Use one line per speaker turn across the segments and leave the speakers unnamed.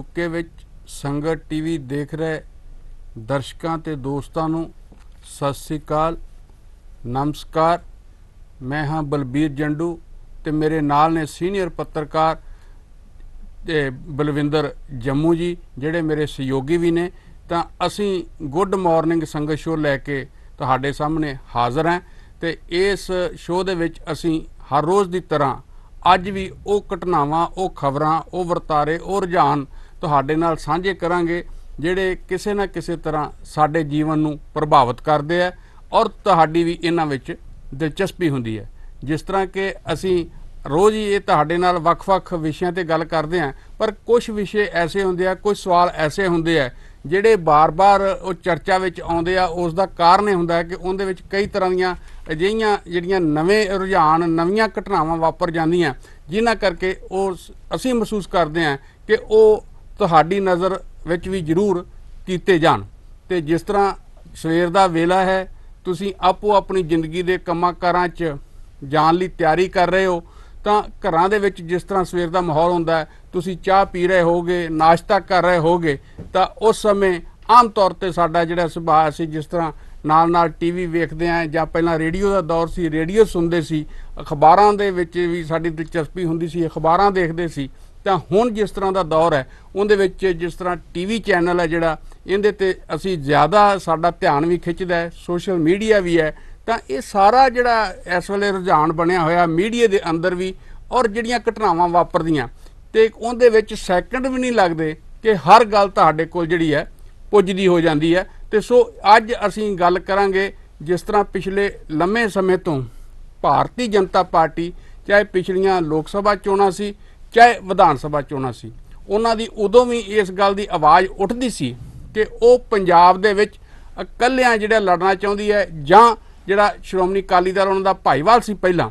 UK ਵਿੱਚ ਸੰਗਤ TV ਦੇਖ ਰਹੇ ਦਰਸ਼ਕਾਂ ਤੇ ਦੋਸਤਾਂ ਨੂੰ ਸਤਿ ਸ੍ਰੀ ਅਕਾਲ, ਨਮਸਕਾਰ। ਮੈਂ ਹਾਂ ਬਲਬੀਰ ਜੰਡੂ ਤੇ ਮੇਰੇ ਨਾਲ ਨੇ ਸੀਨੀਅਰ ਪੱਤਰਕਾਰ ਤੇ ਬਲਵਿੰਦਰ ਜੰਮੂ ਜੀ, ਜਿਹੜੇ ਮੇਰੇ ਸਹਿਯੋਗੀ ਵੀ ਨੇ। ਤਾਂ ਅਸੀਂ ਗੁੱਡ ਮਾਰਨਿੰਗ ਸੰਗਤ ਸ਼ੋਅ ਲੈ ਕੇ ਤੁਹਾਡੇ ਸਾਹਮਣੇ ਹਾਜ਼ਰ ਹਾਂ ਤੇ ਇਸ ਸ਼ੋਅ ਦੇ ਵਿੱਚ ਅਸੀਂ ਹਰ ਰੋਜ਼ ਦੀ ਤਰ੍ਹਾਂ ਅੱਜ ਵੀ ਉਹ ਘਟਨਾਵਾਂ, ਉਹ ਖਬਰਾਂ, ਉਹ ਵਰਤਾਰੇ, ਉਹ ਰੁਝਾਨ ਤੁਹਾਡੇ ਨਾਲ ਸਾਂਝੇ ਕਰਾਂਗੇ ਜਿਹੜੇ ਕਿਸੇ ਨਾ ਕਿਸੇ ਤਰ੍ਹਾਂ ਸਾਡੇ ਜੀਵਨ ਨੂੰ ਪ੍ਰਭਾਵਿਤ ਕਰਦੇ ਆ ਔਰ ਤੁਹਾਡੀ ਵੀ ਇਹਨਾਂ ਵਿੱਚ ਦਿਲਚਸਪੀ ਹੁੰਦੀ ਹੈ। ਜਿਸ ਤਰ੍ਹਾਂ ਕਿ ਅਸੀਂ ਰੋਜ਼ ਹੀ ਇਹ ਤੁਹਾਡੇ ਨਾਲ ਵੱਖ-ਵੱਖ ਵਿਸ਼ਿਆਂ ਤੇ ਗੱਲ ਕਰਦੇ ਹਾਂ, ਪਰ ਕੁਝ ਵਿਸ਼ੇ ਐਸੇ ਹੁੰਦੇ ਆ, ਕੁਝ ਸਵਾਲ ਐਸੇ ਹੁੰਦੇ ਆ ਜਿਹੜੇ ਬਾਰ-ਬਾਰ ਉਹ ਚਰਚਾ ਵਿੱਚ ਆਉਂਦੇ ਆ। ਉਸ ਦਾ ਕਾਰਨ ਇਹ ਹੁੰਦਾ ਕਿ ਉਹਦੇ ਵਿੱਚ ਕਈ ਤਰ੍ਹਾਂ ਦੀਆਂ ਅਜਿਹੀਆਂ ਜਿਹੜੀਆਂ ਨਵੇਂ ਰੁਝਾਨ, ਨਵੀਆਂ ਘਟਨਾਵਾਂ ਵਾਪਰ ਜਾਂਦੀਆਂ, ਜਿਨ੍ਹਾਂ ਕਰਕੇ ਉਹ ਅਸੀਂ ਮਹਿਸੂਸ ਕਰਦੇ ਹਾਂ ਕਿ ਉਹ ਤੁਹਾਡੀ ਨਜ਼ਰ ਵਿੱਚ ਵੀ ਜ਼ਰੂਰ ਕੀਤੇ ਜਾਣ। ਤੇ ਜਿਸ ਤਰ੍ਹਾਂ ਸਵੇਰ ਦਾ ਵੇਲਾ ਹੈ, ਤੁਸੀਂ ਆਪੋ ਆਪਣੀ ਜ਼ਿੰਦਗੀ ਦੇ ਕੰਮਾਂ ਕਾਰਾਂ 'ਚ ਜਾਣ ਲਈ ਤਿਆਰੀ ਕਰ ਰਹੇ ਹੋ, ਤਾਂ ਘਰਾਂ ਦੇ ਵਿੱਚ ਜਿਸ ਤਰ੍ਹਾਂ ਸਵੇਰ ਦਾ ਮਾਹੌਲ ਹੁੰਦਾ ਹੈ, ਤੁਸੀਂ ਚਾਹ ਪੀ ਰਹੇ ਹੋਗੇ, ਨਾਸ਼ਤਾ ਕਰ ਰਹੇ ਹੋਗੇ, ਤਾਂ ਉਸ ਸਮੇਂ ਆਮ ਤੌਰ 'ਤੇ ਸਾਡਾ ਜਿਹੜਾ ਸੁਭਾਅ ਸੀ, ਜਿਸ ਤਰ੍ਹਾਂ ਨਾਲ ਟੀਵੀ ਵੇਖਦੇ ਆਂ ਜਾਂ ਪਹਿਲਾਂ ਰੇਡੀਓ ਦਾ ਦੌਰ ਸੀ, ਰੇਡੀਓ ਸੁਣਦੇ ਸੀ, ਅਖਬਾਰਾਂ ਦੇ ਵਿੱਚ ਵੀ ਸਾਡੀ ਦਿਲਚਸਪੀ ਹੁੰਦੀ ਸੀ, ਅਖਬਾਰਾਂ ਦੇਖਦੇ ਸੀ। ਤਾਂ ਹੁਣ ਜਿਸ ਤਰ੍ਹਾਂ ਦਾ ਦੌਰ ਹੈ, ਉਹਦੇ ਵਿੱਚ ਜਿਸ ਤਰ੍ਹਾਂ ਟੀਵੀ ਚੈਨਲ ਹੈ ਜਿਹੜਾ, ਇਹਦੇ 'ਤੇ ਅਸੀਂ ਜ਼ਿਆਦਾ ਸਾਡਾ ਧਿਆਨ ਵੀ ਖਿੱਚਦਾ ਹੈ, ਸੋਸ਼ਲ ਮੀਡੀਆ ਵੀ ਹੈ। ਤਾਂ ਇਹ ਸਾਰਾ ਜਿਹੜਾ ਇਸ ਵੇਲੇ ਰੁਝਾਨ ਬਣਿਆ ਹੋਇਆ ਮੀਡੀਆ ਦੇ ਅੰਦਰ ਵੀ, ਔਰ ਜਿਹੜੀਆਂ ਘਟਨਾਵਾਂ ਵਾਪਰਦੀਆਂ, ਤੇ ਉਹਦੇ ਵਿੱਚ ਸੈਕਿੰਡ ਵੀ ਨਹੀਂ ਲੱਗਦੇ ਕਿ ਹਰ ਗੱਲ ਤੁਹਾਡੇ ਕੋਲ ਜਿਹੜੀ ਹੈ ਪੁੱਜਦੀ ਹੋ ਜਾਂਦੀ ਹੈ। ਤੇ ਸੋ ਅੱਜ ਅਸੀਂ ਗੱਲ ਕਰਾਂਗੇ, ਜਿਸ ਤਰ੍ਹਾਂ ਪਿਛਲੇ ਲੰਮੇ ਸਮੇਂ ਤੋਂ ਭਾਰਤੀ ਜਨਤਾ ਪਾਰਟੀ, ਚਾਹੇ ਪਿਛਲੀਆਂ ਲੋਕ ਸਭਾ ਚੋਣਾਂ ਸੀ, ਚਾਹੇ ਵਿਧਾਨ ਸਭਾ ਚੋਣਾਂ ਸੀ, ਉਹਨਾਂ ਦੀ ਉਦੋਂ ਵੀ ਇਸ ਗੱਲ ਦੀ ਆਵਾਜ਼ ਉੱਠਦੀ ਸੀ ਕਿ ਉਹ ਪੰਜਾਬ ਦੇ ਵਿੱਚ ਇਕੱਲਿਆਂ ਜਿਹੜਾ ਲੜਨਾ ਚਾਹੁੰਦੀ ਹੈ, ਜਾਂ ਜਿਹੜਾ ਸ਼੍ਰੋਮਣੀ ਅਕਾਲੀ ਦਲ ਉਹਨਾਂ ਦਾ ਭਾਈਵਾਲ ਸੀ ਪਹਿਲਾਂ,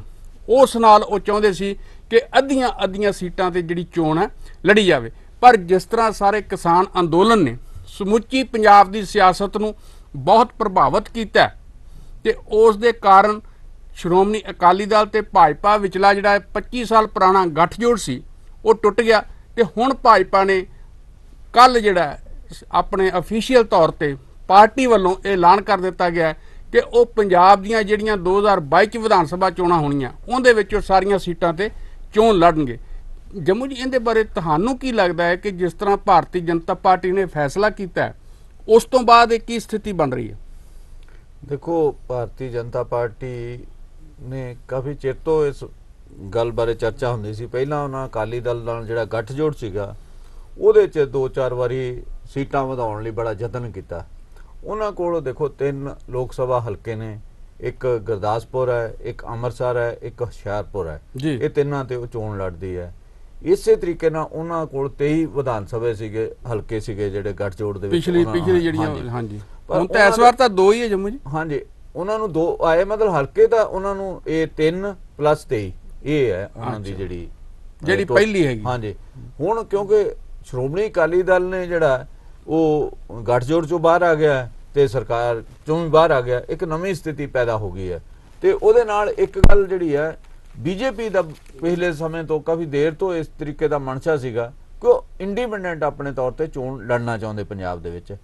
ਉਸ ਨਾਲ ਉਹ ਚਾਹੁੰਦੇ ਸੀ ਕਿ ਅੱਧੀਆਂ ਸੀਟਾਂ ਤੇ ਜਿਹੜੀ ਚੋਣ ਹੈ ਲੜੀ ਜਾਵੇ। ਪਰ ਜਿਸ ਤਰ੍ਹਾਂ ਸਾਰੇ ਕਿਸਾਨ ਅੰਦੋਲਨ ਨੇ ਸਮੁੱਚੀ ਪੰਜਾਬ ਦੀ ਸਿਆਸਤ ਨੂੰ ਬਹੁਤ ਪ੍ਰਭਾਵਿਤ ਕੀਤਾ ਤੇ ਉਸ ਦੇ ਕਾਰਨ ਸ਼੍ਰੋਮਣੀ ਅਕਾਲੀ ਦਲ ਤੇ ਭਾਜਪਾ ਵਿਚਲਾ ਜਿਹੜਾ 25 ਸਾਲ ਪੁਰਾਣਾ ਗੱਠਜੋੜ ਸੀ, ਉਹ ਟੁੱਟ ਗਿਆ। ਤੇ ਹੁਣ ਭਾਜਪਾ ਨੇ ਕੱਲ ਜਿਹੜਾ ਆਪਣੇ ਅਫੀਸ਼ੀਅਲ ਤੌਰ ਤੇ ਪਾਰਟੀ ਵੱਲੋਂ ਇਹ ਐਲਾਨ ਕਰ ਦਿੱਤਾ ਗਿਆ ਕਿ ਉਹ ਪੰਜਾਬ ਦੀਆਂ ਜਿਹੜੀਆਂ 2022 ਚ ਵਿਧਾਨ ਸਭਾ ਚੋਣਾਂ ਹੋਣੀਆਂ, ਉਹਦੇ ਵਿੱਚੋਂ ਸਾਰੀਆਂ ਸੀਟਾਂ ਤੇ ਚੋਣ ਲੜਨਗੇ। ਜੰਮੂ ਜੀ, ਇਹਦੇ ਬਾਰੇ ਤੁਹਾਨੂੰ ਕੀ ਲੱਗਦਾ ਹੈ ਕਿ ਜਿਸ ਤਰ੍ਹਾਂ ਭਾਰਤੀ ਜਨਤਾ ਪਾਰਟੀ ਨੇ ਫੈਸਲਾ ਕੀਤਾ, ਉਸ ਤੋਂ ਬਾਅਦ ਇਹ ਕੀ ਸਥਿਤੀ ਬਣ ਰਹੀ ਹੈ?
ਦੇਖੋ, ਭਾਰਤੀ ਜਨਤਾ ਪਾਰਟੀ ਨੇ ਕਾਫੀ ਚਿਰ ਤੋਂ ਇਸ ਗੱਲ ਬਾਰੇ ਚਰਚਾ ਹੁੰਦੀ ਸੀ। ਪਹਿਲਾਂ ਉਹਨਾਂ ਅਕਾਲੀ ਦਲ ਨਾਲ ਜਿਹੜਾ ਗੱਠਜੋੜ ਸੀਗਾ, ਉਹਦੇ 'ਚ 2-4 ਵਾਰੀ ਸੀਟਾਂ ਵਧਾਉਣ ਲਈ ਬੜਾ ਯਤਨ ਕੀਤਾ। ਉਹਨਾਂ ਕੋਲ ਦੇਖੋ 3 ਲੋਕ ਸਭਾ ਹਲਕੇ ਨੇ, ਇੱਕ ਗੁਰਦਾਸਪੁਰ ਹੈ, ਇੱਕ ਅੰਮ੍ਰਿਤਸਰ ਹੈ, ਇੱਕ ਹੁਸ਼ਿਆਰਪੁਰ ਹੈ। ਇਹ ਤਿੰਨਾਂ ਤੇ ਉਹ ਚੋਣ ਲੜਦੀ ਹੈ। ਇਸੇ ਤਰੀਕੇ ਨਾਲ ਉਹਨਾਂ ਕੋਲ 23 ਵਿਧਾਨ ਸਭਾ ਸੀਗੇ, ਹਲਕੇ ਸੀਗੇ ਜਿਹੜੇ ਗੱਠਜੋੜ ਦੇ ਵਿੱਚ
ਪਿਛਲੀ ਜਿਹੜੀਆਂ। ਹਾਂਜੀ, ਹੁਣ ਤਾਂ ਇਸ ਵਾਰ ਤਾਂ 2 ਹੀ ਹੈ ਜੰਮੂ ਜੀ।
ਹਾਂਜੀ, ਉਹਨਾਂ ਨੂੰ 2 ਆਏ, ਮਤਲਬ ਹਲਕੇ ਤਾਂ ਉਹਨਾਂ ਨੂੰ ਇਹ 3 + 23 ਇਹ ਹੈ ਉਹਨਾਂ ਦੀ ਜਿਹੜੀ
ਪਹਿਲੀ ਹੈਗੀ।
ਹਾਂਜੀ, ਹੁਣ ਕਿਉਂਕਿ ਸ਼੍ਰੋਮਣੀ ਅਕਾਲੀ ਦਲ ਨੇ ਜਿਹੜਾ ਉਹ ਗੱਠਜੋੜ ਚੋਂ ਬਾਹਰ ਆ ਗਿਆ ਤੇ ਸਰਕਾਰ ਚੋਂ ਵੀ ਬਾਹਰ ਆ ਗਿਆ, ਇੱਕ ਨਵੀਂ ਸਥਿਤੀ ਪੈਦਾ ਹੋ ਗਈ ਹੈ। ਤੇ ਉਹਦੇ ਨਾਲ ਇੱਕ ਗੱਲ ਜਿਹੜੀ ਹੈ, ਬੀਜੇਪੀ ਦਾ ਪਿਛਲੇ ਸਮੇਂ ਤੋਂ ਕਾਫੀ ਦੇਰ ਤੋਂ ਇਸ ਤਰੀਕੇ ਦਾ ਮਨਸ਼ਾ ਸੀਗਾ ਕਿ ਉਹ ਇੰਡੀਪੈਂਡੈਂਟ ਆਪਣੇ ਤੌਰ ਤੇ ਚੋਣ ਲੜਨਾ ਚਾਹੁੰਦੇ ਪੰਜਾਬ ਦੇ ਵਿੱਚ।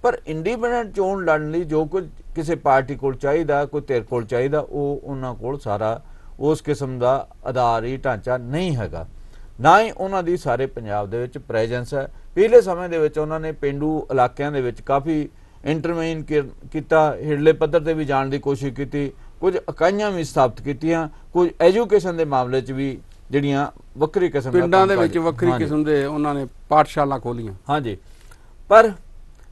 ਪਰ ਇੰਡੀਪੈਂਡੈਂਟ ਚੋਣ ਲੜਨ ਲਈ ਜੋ ਕੁਝ ਕਿਸੇ ਪਾਰਟੀ ਕੋਲ ਚਾਹੀਦਾ, ਕੋਈ ਧਿਰ ਕੋਲ ਚਾਹੀਦਾ, ਉਹ ਉਹਨਾਂ ਕੋਲ ਸਾਰਾ ਉਸ ਕਿਸਮ ਦਾ ਆਧਾਰੀ ਢਾਂਚਾ ਨਹੀਂ ਹੈਗਾ, ਨਾ ਹੀ ਉਹਨਾਂ ਦੀ ਸਾਰੇ ਪੰਜਾਬ ਦੇ ਵਿੱਚ ਪ੍ਰੈਜ਼ੈਂਸ ਹੈ। ਪਿਛਲੇ ਸਮੇਂ ਦੇ ਵਿੱਚ ਉਹਨਾਂ ਨੇ ਪੇਂਡੂ ਇਲਾਕਿਆਂ ਦੇ ਵਿੱਚ ਕਾਫੀ ਇੰਟਰਵੈਨ ਕੀਤਾ, ਹੇਠਲੇ ਪੱਧਰ ਤੇ ਵੀ ਜਾਣ ਦੀ ਕੋਸ਼ਿਸ਼ ਕੀਤੀ, ਕੁਝ ਇਕਾਈਆਂ ਵੀ ਸਥਾਪਿਤ ਕੀਤੀਆਂ, ਕੁਝ ਐਜੂਕੇਸ਼ਨ ਦੇ ਮਾਮਲੇ 'ਚ ਵੀ ਜਿਹੜੀਆਂ ਵੱਖਰੀ ਕਿਸਮ ਦੇ
ਪਿੰਡਾਂ ਦੇ ਵਿੱਚ ਵੱਖਰੀ ਕਿਸਮ ਦੇ ਉਹਨਾਂ ਨੇ ਪਾਠਸ਼ਾਲਾ ਖੋਲੀਆਂ। ਹਾਂਜੀ,
ਪਰ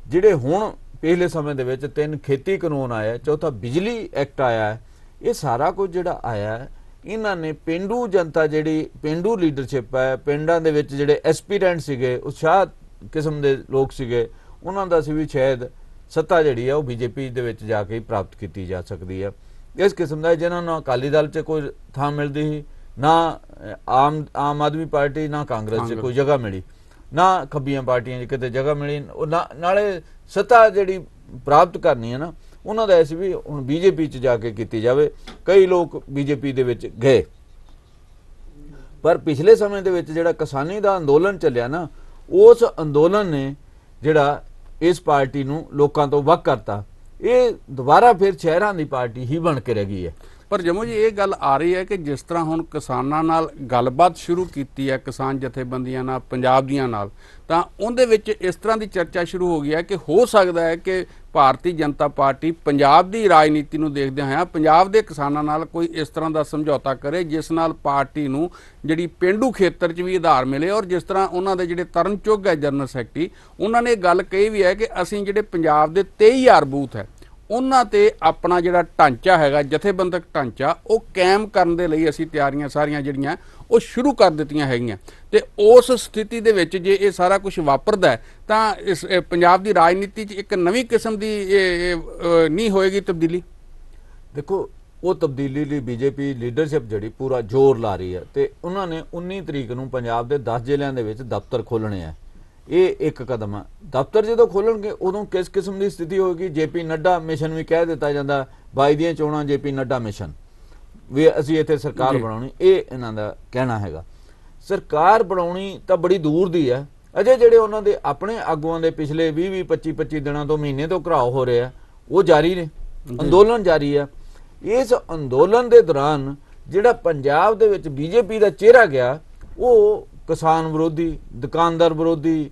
ਜਿਹੜੇ ਹੁਣ ਪਿਛਲੇ ਸਮੇਂ ਦੇ ਵਿੱਚ 3 ਖੇਤੀ ਕਾਨੂੰਨ ਆਇਆ, ਚੌਥਾ ਬਿਜਲੀ ਐਕਟ ਆਇਆ, ਇਹ ਸਾਰਾ ਕੁਝ ਜਿਹੜਾ ਆਇਆ, ਇਹਨਾਂ ਨੇ ਪੇਂਡੂ ਜਨਤਾ, ਜਿਹੜੀ ਪੇਂਡੂ ਲੀਡਰਸ਼ਿਪ ਹੈ, ਪਿੰਡਾਂ ਦੇ ਵਿੱਚ ਜਿਹੜੇ ਐਸਪੀਰੈਂਟ ਸੀਗੇ, ਉਤਸ਼ਾਹ ਕਿਸਮ ਦੇ ਲੋਕ ਸੀਗੇ, ਉਹਨਾਂ ਦਾ ਸੀ ਵੀ ਸ਼ਾਇਦ ਸੱਤਾ ਜਿਹੜੀ ਹੈ ਉਹ ਬੀਜੇਪੀ ਦੇ ਵਿੱਚ ਜਾ ਕੇ ਪ੍ਰਾਪਤ ਕੀਤੀ ਜਾ ਸਕਦੀ ਹੈ। ਇਸ ਕਿਸਮ ਦਾ ਜਿਨ੍ਹਾਂ ਨੂੰ ਅਕਾਲੀ ਦਲ 'ਚ ਕੋਈ ਥਾਂ ਮਿਲਦੀ ਸੀ, ਨਾ ਆਮ ਆਦਮੀ ਪਾਰਟੀ, ਨਾ ਕਾਂਗਰਸ 'ਚ ਕੋਈ ਜਗ੍ਹਾ ਮਿਲੀ, ਨਾ ਖੱਬੀਆਂ ਪਾਰਟੀਆਂ 'ਚ ਕਿਤੇ ਜਗ੍ਹਾ ਮਿਲੀ, ਨਾਲੇ ਸੱਤਾ ਜਿਹੜੀ ਪ੍ਰਾਪਤ ਕਰਨੀ ਹੈ ਨਾ, ਉਹਨਾਂ ਦਾ ਸੀ ਵੀ ਹੁਣ ਬੀਜੇਪੀ 'ਚ ਜਾ ਕੇ ਕੀਤੀ ਜਾਵੇ। ਕਈ ਲੋਕ ਬੀਜੇਪੀ ਦੇ ਵਿੱਚ ਗਏ, ਪਰ ਪਿਛਲੇ ਸਮੇਂ ਦੇ ਵਿੱਚ ਜਿਹੜਾ ਕਿਸਾਨੀ ਦਾ ਅੰਦੋਲਨ ਚੱਲਿਆ ਨਾ, ਉਸ ਅੰਦੋਲਨ ਨੇ ਜਿਹੜਾ ਇਸ ਪਾਰਟੀ ਨੂੰ ਲੋਕਾਂ ਤੋਂ ਵੱਖ ਕਰਤਾ। ਇਹ ਦੁਬਾਰਾ ਫਿਰ ਸ਼ਹਿਰਾਂ ਦੀ ਪਾਰਟੀ ਹੀ ਬਣ ਕੇ ਰਹਿ ਗਈ ਹੈ।
ਪਰ ਜਮੂ ਜੀ ਇਹ ਗੱਲ ਆ ਰਹੀ ਹੈ ਕਿ ਜਿਸ ਤਰ੍ਹਾਂ ਹੁਣ ਕਿਸਾਨਾਂ ਨਾਲ ਗੱਲਬਾਤ ਸ਼ੁਰੂ ਕੀਤੀ ਹੈ, ਕਿਸਾਨ ਜਥੇਬੰਦੀਆਂ ਨਾਲ, ਪੰਜਾਬ ਦੀਆਂ ਨਾਲ, ਤਾਂ ਉਹਦੇ ਵਿੱਚ ਇਸ ਤਰ੍ਹਾਂ ਦੀ ਚਰਚਾ ਸ਼ੁਰੂ ਹੋ ਗਈ ਹੈ ਕਿ ਹੋ ਸਕਦਾ ਹੈ ਕਿ ਭਾਰਤੀ ਜਨਤਾ ਪਾਰਟੀ ਪੰਜਾਬ ਦੀ ਰਾਜਨੀਤੀ ਨੂੰ ਦੇਖਦਿਆਂ ਹੋਇਆਂ ਪੰਜਾਬ ਦੇ ਕਿਸਾਨਾਂ ਨਾਲ ਕੋਈ ਇਸ ਤਰ੍ਹਾਂ ਦਾ ਸਮਝੌਤਾ ਕਰੇ ਜਿਸ ਨਾਲ ਪਾਰਟੀ ਨੂੰ ਜਿਹੜੀ ਪੇਂਡੂ ਖੇਤਰ 'ਚ ਵੀ ਆਧਾਰ ਮਿਲੇ। ਔਰ ਜਿਸ ਤਰ੍ਹਾਂ ਉਹਨਾਂ ਦੇ ਜਿਹੜੇ ਤਰਨ ਚੁੱਘ ਹੈ ਜਨਰਲ ਸੈਕਟਰੀ, ਉਹਨਾਂ ਨੇ ਗੱਲ ਕਹੀ ਵੀ ਹੈ ਕਿ ਅਸੀਂ ਜਿਹੜੇ ਪੰਜਾਬ ਦੇ 23,000 ਬੂਥ ਹੈ ਉਹਨਾਂ ਤੇ ਆਪਣਾ ਜਿਹੜਾ ਢਾਂਚਾ ਹੈਗਾ, ਜਥੇਬੰਦਕ ਢਾਂਚਾ, ਉਹ ਕਾਇਮ ਕਰਨ ਦੇ ਲਈ ਅਸੀਂ ਤਿਆਰੀਆਂ ਸਾਰੀਆਂ ਜਿਹੜੀਆਂ ਉਹ ਸ਼ੁਰੂ ਕਰ ਦਿੱਤੀਆਂ ਹੈਗੀਆਂ। ਤੇ ਉਸ ਸਥਿਤੀ ਦੇ ਵਿੱਚ ਜੇ ਇਹ ਸਾਰਾ ਕੁਝ ਵਾਪਰਦਾ ਹੈ ਤਾਂ ਇਸ ਪੰਜਾਬ ਦੀ ਰਾਜਨੀਤੀ 'ਚ ਇੱਕ ਨਵੀਂ ਕਿਸਮ ਦੀ ਨਹੀਂ ਹੋਏਗੀ ਤਬਦੀਲੀ?
ਦੇਖੋ, ਉਹ ਤਬਦੀਲੀ ਲਈ ਬੀਜੇਪੀ ਲੀਡਰਸ਼ਿਪ ਜਿਹੜੀ ਪੂਰਾ ਜ਼ੋਰ ਲਾ ਰਹੀ ਹੈ ਤੇ ਉਹਨਾਂ ਨੇ 19 ਤਰੀਕ ਨੂੰ ਪੰਜਾਬ ਦੇ 10 ਜ਼ਿਲ੍ਹਿਆਂ ਦੇ ਵਿੱਚ ਦਫ਼ਤਰ ਖੋਲ੍ਹਣੇ ਆ। ਇਹ ਇੱਕ ਕਦਮ ਹੈ। ਦਫ਼ਤਰ ਜਦੋਂ ਖੋਲਣਗੇ ਉਦੋਂ ਕਿਸ ਕਿਸਮ ਦੀ ਸਥਿਤੀ ਹੋਏਗੀ? ਜੇਪੀ ਨੱਡਾ ਮਿਸ਼ਨ ਵੀ ਕਹਿ ਦਿੱਤਾ ਜਾਂਦਾ, 22 ਦੀਆਂ ਚੋਣਾਂ ਜੇਪੀ ਨੱਡਾ ਮਿਸ਼ਨ ਵੀ ਅਸੀਂ ਇੱਥੇ ਸਰਕਾਰ ਬਣਾਉਣੀ, ਇਹ ਇਹਨਾਂ ਦਾ ਕਹਿਣਾ ਹੈਗਾ। ਸਰਕਾਰ ਬਣਾਉਣੀ ਤਾਂ ਬੜੀ ਦੂਰ ਦੀ ਹੈ। ਅਜੇ ਜਿਹੜੇ ਉਹਨਾਂ ਦੇ ਆਪਣੇ ਆਗੂਆਂ ਦੇ ਪਿਛਲੇ 20 25 ਦਿਨਾਂ ਤੋਂ ਮਹੀਨੇ ਤੋਂ ਘਰਾਓ ਹੋ ਰਿਹਾ ਉਹ ਜਾਰੀ ਨੇ, ਅੰਦੋਲਨ ਜਾਰੀ ਹੈ। ਇਸ ਅੰਦੋਲਨ ਦੇ ਦੌਰਾਨ ਜਿਹੜਾ ਪੰਜਾਬ ਦੇ ਵਿੱਚ ਬੀਜੇਪੀ ਦਾ ਚਿਹਰਾ ਗਿਆ ਉਹ ਕਿਸਾਨ ਵਿਰੋਧੀ, ਦੁਕਾਨਦਾਰ ਵਿਰੋਧੀ,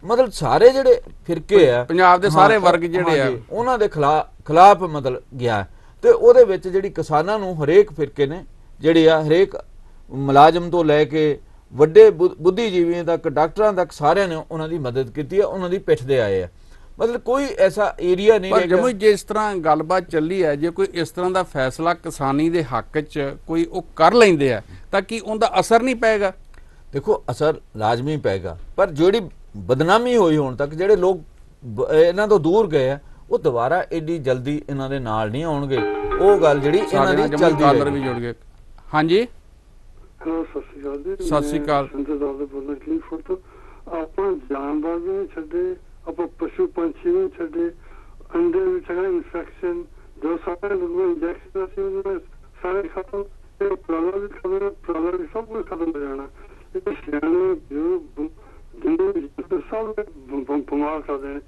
ਮਤਲਬ ਸਾਰੇ ਜਿਹੜੇ ਫਿਰਕੇ ਆ
ਪੰਜਾਬ ਦੇ ਸਾਰੇ ਵਰਗ ਜਿਹੜੇ ਆ
ਉਹਨਾਂ ਦੇ ਖਿਲਾਫ ਮਤਲਬ ਗਿਆ। ਤੇ ਉਹਦੇ ਵਿੱਚ ਜਿਹੜੀ ਕਿਸਾਨਾਂ ਨੂੰ ਹਰੇਕ ਫਿਰਕੇ ਨੇ ਜਿਹੜੇ ਆ, ਹਰੇਕ ਮੁਲਾਜ਼ਮ ਤੋਂ ਲੈ ਕੇ ਵੱਡੇ ਬੁੱਧੀਜੀਵੀਆਂ ਤੱਕ, ਡਾਕਟਰਾਂ ਤੱਕ, ਸਾਰਿਆਂ ਨੇ ਉਹਨਾਂ ਦੀ ਮਦਦ ਕੀਤੀ ਹੈ, ਉਹਨਾਂ ਦੀ ਪਿੱਠ ਦੇ ਆਏ ਆ। ਮਤਲਬ ਕੋਈ ਐਸਾ ਏਰੀਆ ਨਹੀਂ
ਪਰ ਜਮੂ ਜਿਸ ਤਰ੍ਹਾਂ ਗੱਲਬਾਤ ਚੱਲੀ ਹੈ, ਜੇ ਕੋਈ ਇਸ ਤਰ੍ਹਾਂ ਦਾ ਫੈਸਲਾ ਕਿਸਾਨੀ ਦੇ ਹੱਕ 'ਚ ਕੋਈ ਉਹ ਕਰ ਲੈਂਦੇ ਆ ਤਾਂ ਕੀ ਉਹਦਾ ਅਸਰ ਨਹੀਂ ਪਏਗਾ?
ਦੇਖੋ, ਅਸਰ ਲਾਜ਼ਮੀ ਪਏਗਾ, ਪਰ ਜਿਹੜੀ ਬਦਨਾਮੀ ਹੋਈ ਹੁਣ ਤੱਕ, ਜਿਹੜੇ ਲੋਕ ਇਹਨਾਂ ਤੋਂ ਦੂਰ ਗਏ ਆ, ਉਹ ਦੁਬਾਰਾ ਏਡੀ ਜਲਦੀ ਇਹਨਾਂ ਦੇ ਨਾਲ ਨਹੀਂ ਆਉਣਗੇ। ਉਹ ਗੱਲ ਜਿਹੜੀ ਇਹਨਾਂ ਦੀ ਚੱਲਦੀ ਹੈ।
ਵੀ ਜੁੜ ਗਏ। ਹਾਂਜੀ,
ਹੈਲੋ, ਸਤਿ ਸ਼੍ਰੀ ਅਕਾਲ ਜੀ।
ਸਤਿ ਸ਼੍ਰੀ ਅਕਾਲ।
ਆਪਾਂ ਜਾਨਵਰ ਵੀ ਨਹੀਂ ਛੱਡੇ, ਆਪਾਂ ਪਸ਼ੂ ਪੰਛੀ ਵੀ ਛੱਡੇ, ਅੰਡੇ ਵੀ ਛੱਡੇ, ਇਨਫੈਕਸ਼ਨ ਜੋ ਸਾਰੇ ਲੋਕ ਇੰਜੈਕਸ਼ਨ ਅਸੀਂ ਉਹਨਾਂ ਸਾਰੇ ਖਤਮ, ਤੇ ਪ੍ਰਾਲਾ ਵੀ ਖਤਮ, ਪ੍ਰਾਲਾ ਵੀ ਸਭ ਕੁਝ ਖਤਮ ਹੋ ਜਾਣਾ। ਇਹ ਸਿਆਣੇ ਜੋ ਜਿੰਦੇ ਸਭ ਬਿਮਾਰ ਕਰ ਦੇਣੇ।